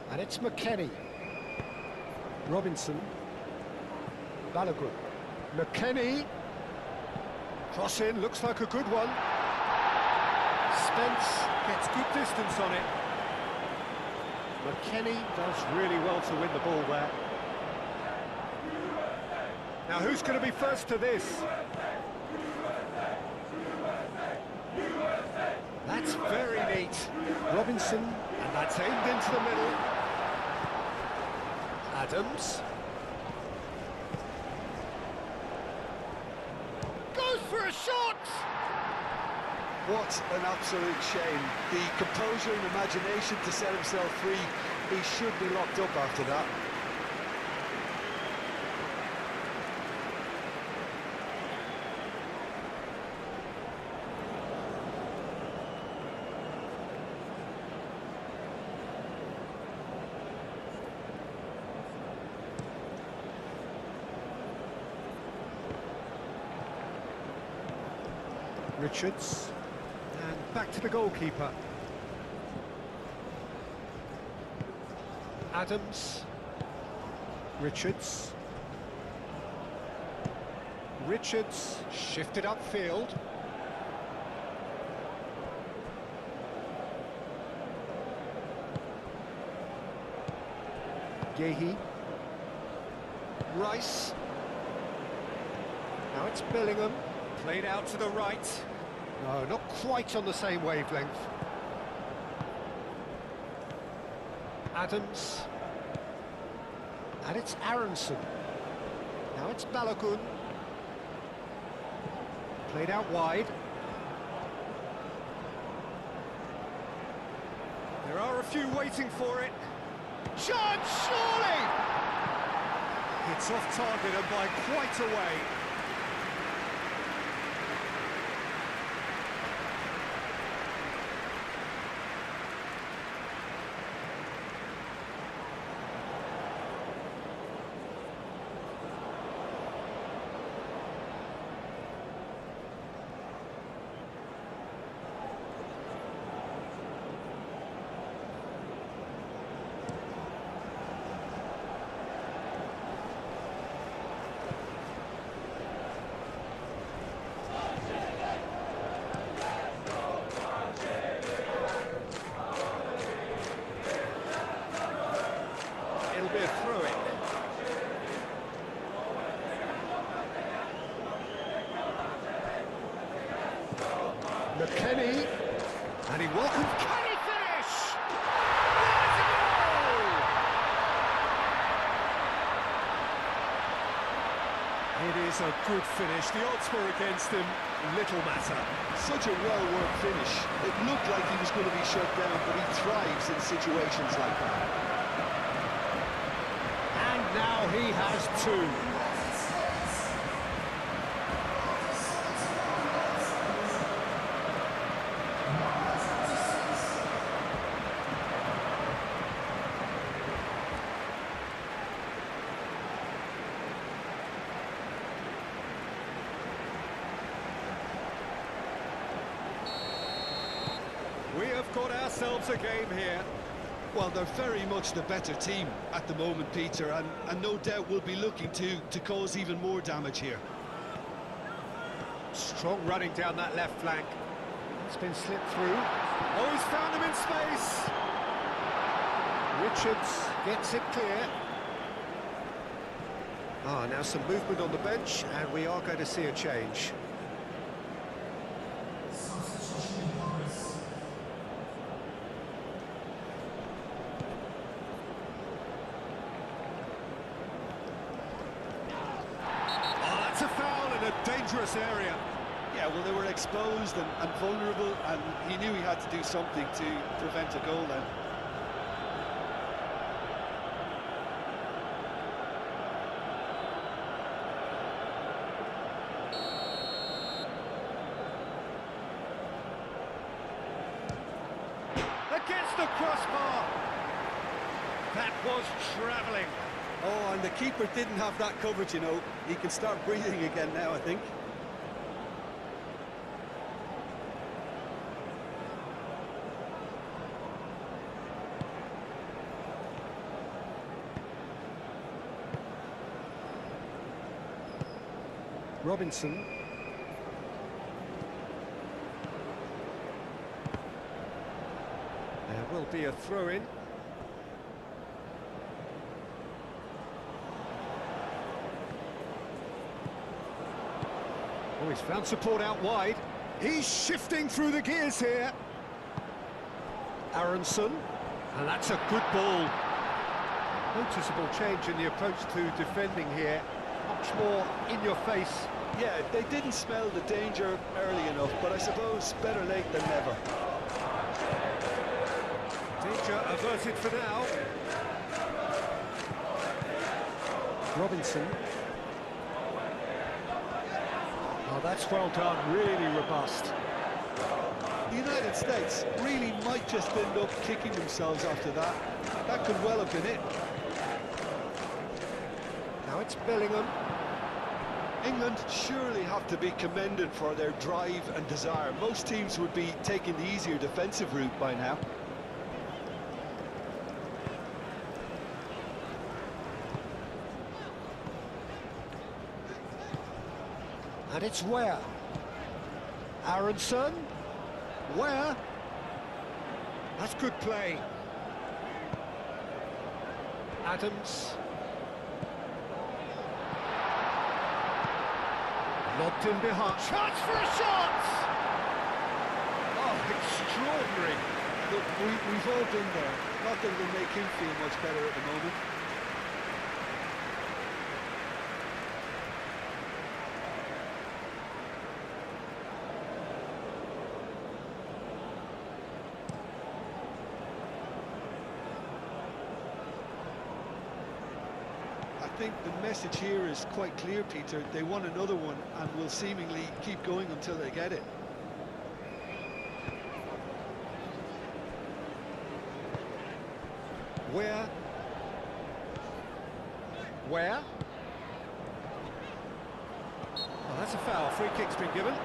And it's McKennie. Robinson. Balogun. McKennie. Cross in, looks like a good one. Spence gets good distance on it. McKennie does really well to win the ball there. Now who's going to be first to this? That's very neat. Robinson, and that's aimed into the middle. Adams. Goes for a shot! What an absolute shame. The composure and imagination to set himself free. He should be locked up after that. Richards. And back to the goalkeeper. Adams. Richards. Richards shifted upfield. Yehi. Rice. Now it's Bellingham. Played out to the right. No, not quite on the same wavelength. Adams. And it's Aronson. Now it's Balogun. Played out wide. There are a few waiting for it. Chance, surely! It's off target and by quite a way. It'll be a throw-in. McKennie, and he welcomes. Can he finish? There's a goal! It is a good finish. The odds were against him. Little matter. Such a well-worked finish. It looked like he was going to be shut down, but he thrives in situations like that. Now he has two. We have got ourselves a game here. Well, they're very much the better team at the moment, Peter, and no doubt will be looking to cause even more damage here. Strong running down that left flank. It's been slipped through. Oh, he's found him in space. Richards gets it clear. Now some movement on the bench, and we are going to see a change. That's a foul in a dangerous area. Yeah, well, they were exposed and vulnerable, and he knew he had to do something to prevent a goal then. crossbar. That was travelling. Oh, and the keeper didn't have that coverage, you know. He can start breathing again now, I think. Robinson. There will be a throw-in. Oh, he's found support out wide. He's shifting through the gears here. Aronson. And that's a good ball. Noticeable change in the approach to defending here. Much more in your face. Yeah, they didn't smell the danger early enough, but I suppose better late than never. Danger averted for now. Robinson. Oh, that's well done, really robust. The United States really might just end up kicking themselves after that. That could well have been it. Now it's Bellingham. England surely have to be commended for their drive and desire. Most teams would be taking the easier defensive route by now. And it's Ware. Aronson. Ware. That's good play. Adams. Lobbed in behind. Chance for a shot! Oh, extraordinary. Look, we've all been there. Not that it'll make him feel much better at the moment. I think the message here is quite clear, Peter. They want another one and will seemingly keep going until they get it. Where? Oh, that's a foul. Free kick's been given.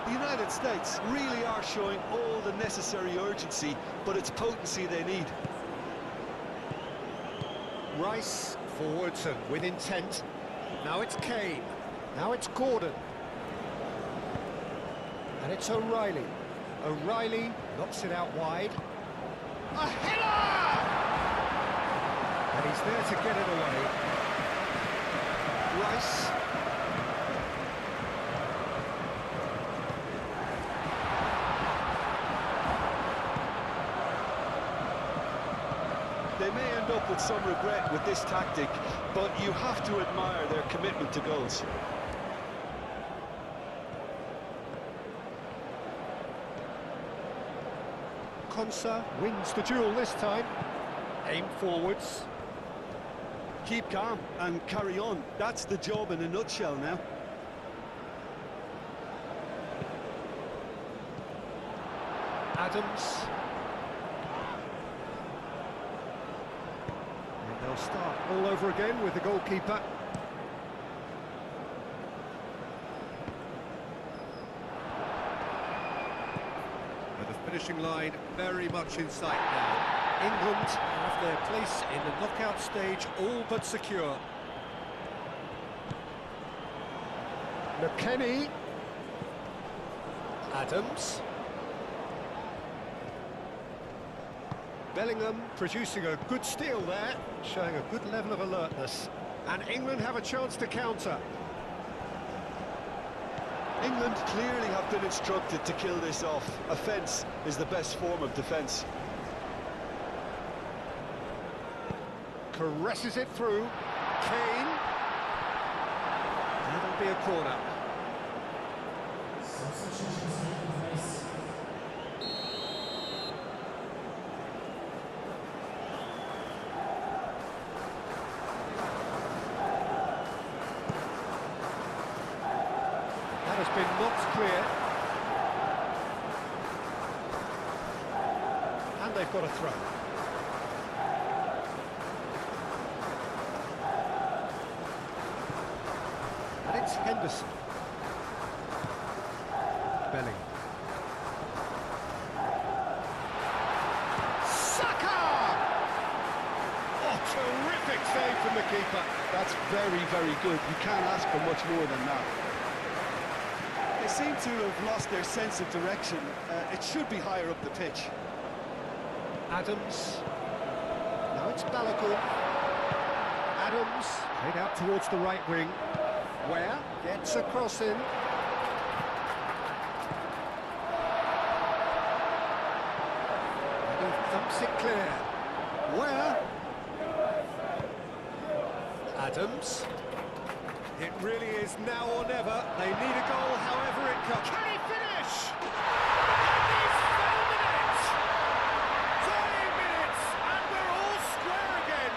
The United States really are showing all the necessary urgency, but it's potency they need. Rice forwards and with intent. Now it's Kane. Now it's Gordon. And it's O'Reilly. O'Reilly knocks it out wide. A header! And he's there to get it away. Rice. They may end up with some regret with this tactic, but you have to admire their commitment to goals. Konsa wins the duel this time. Aim forwards. Keep calm and carry on. That's the job in a nutshell now. Adams. And they'll start all over again with the goalkeeper. But the finishing line very much in sight now. England have their place in the knockout stage all but secure. McKennie. Adams. Bellingham producing a good steal there, showing a good level of alertness. And England have a chance to counter. England clearly have been instructed to kill this off. Offence is the best form of defence. Caresses it through. Kane. That'll be a corner. Substitutions taking place. That has been knocked clear. And they've got a throw. And it's Henderson. Belling. Saka! Oh, terrific save from the keeper. That's very, very good. You can't ask for much more than that. They seem to have lost their sense of direction. It should be higher up the pitch. Adams. Now it's Balogun. Adams. Played out towards the right wing. Where? Gets a cross in. And he thumps it clear. Where? Adams. It really is now or never. They need a goal, however it comes. Can he finish? And he's found it! 20 minutes, and we're all square again.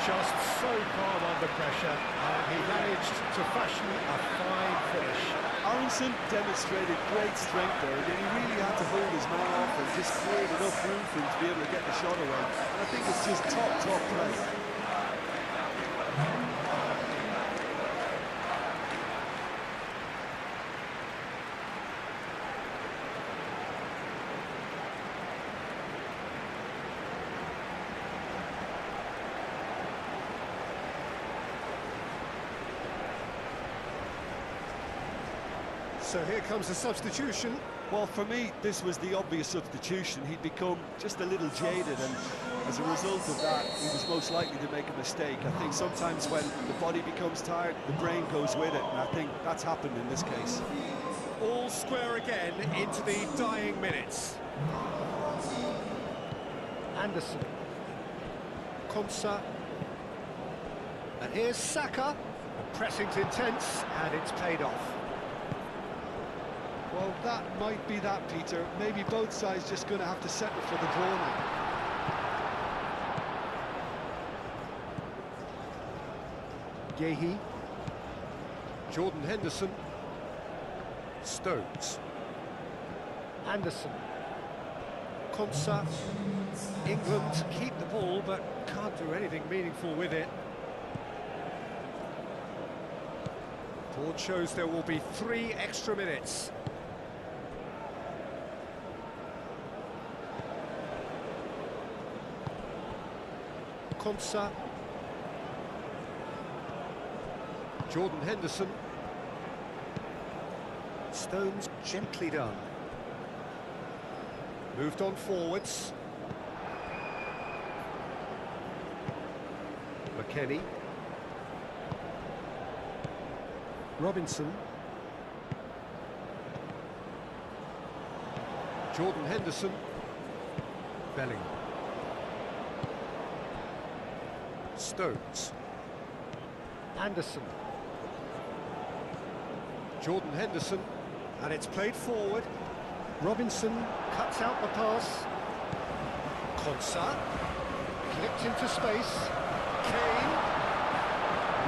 Just so calm under pressure, and he managed to fashion a fine finish. Aronson demonstrated great strength there, and he really had to hold his man off and just cleared enough room for him to be able to get the shot away. And I think it's just top play. So here comes the substitution. Well, for me, this was the obvious substitution. He'd become just a little jaded, and as a result of that, he was most likely to make a mistake. I think sometimes when the body becomes tired, the brain goes with it, and I think that's happened in this case. All square again into the dying minutes. Anderson. Konsa. And here's Saka. The pressing's intense, and it's paid off. Well, that might be that, Peter. Maybe both sides just going to have to settle for the draw now. Gehi. Jordan Henderson. Stones. Anderson. Konsa. England keep the ball, but can't do anything meaningful with it. Board shows there will be 3 extra minutes. Konsa. Jordan Henderson. Stones gently done. Moved on forwards. McKennie. Robinson. Jordan Henderson. Belling. Stones. Anderson. Jordan Henderson. And it's played forward. Robinson cuts out the pass. Konsa. Clipped into space. Kane.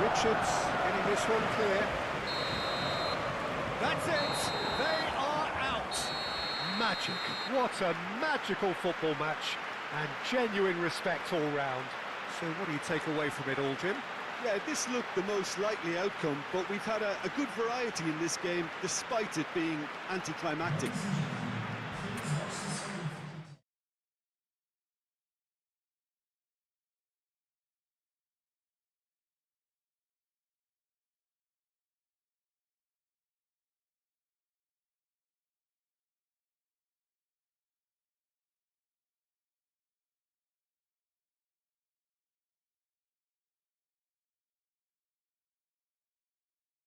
Richards getting this one clear. That's it. They are out. Magic. What a magical football match. And genuine respect all round. So what do you take away from it all, Jim? Yeah, this looked the most likely outcome, but we've had a good variety in this game, despite it being anticlimactic. Please watch the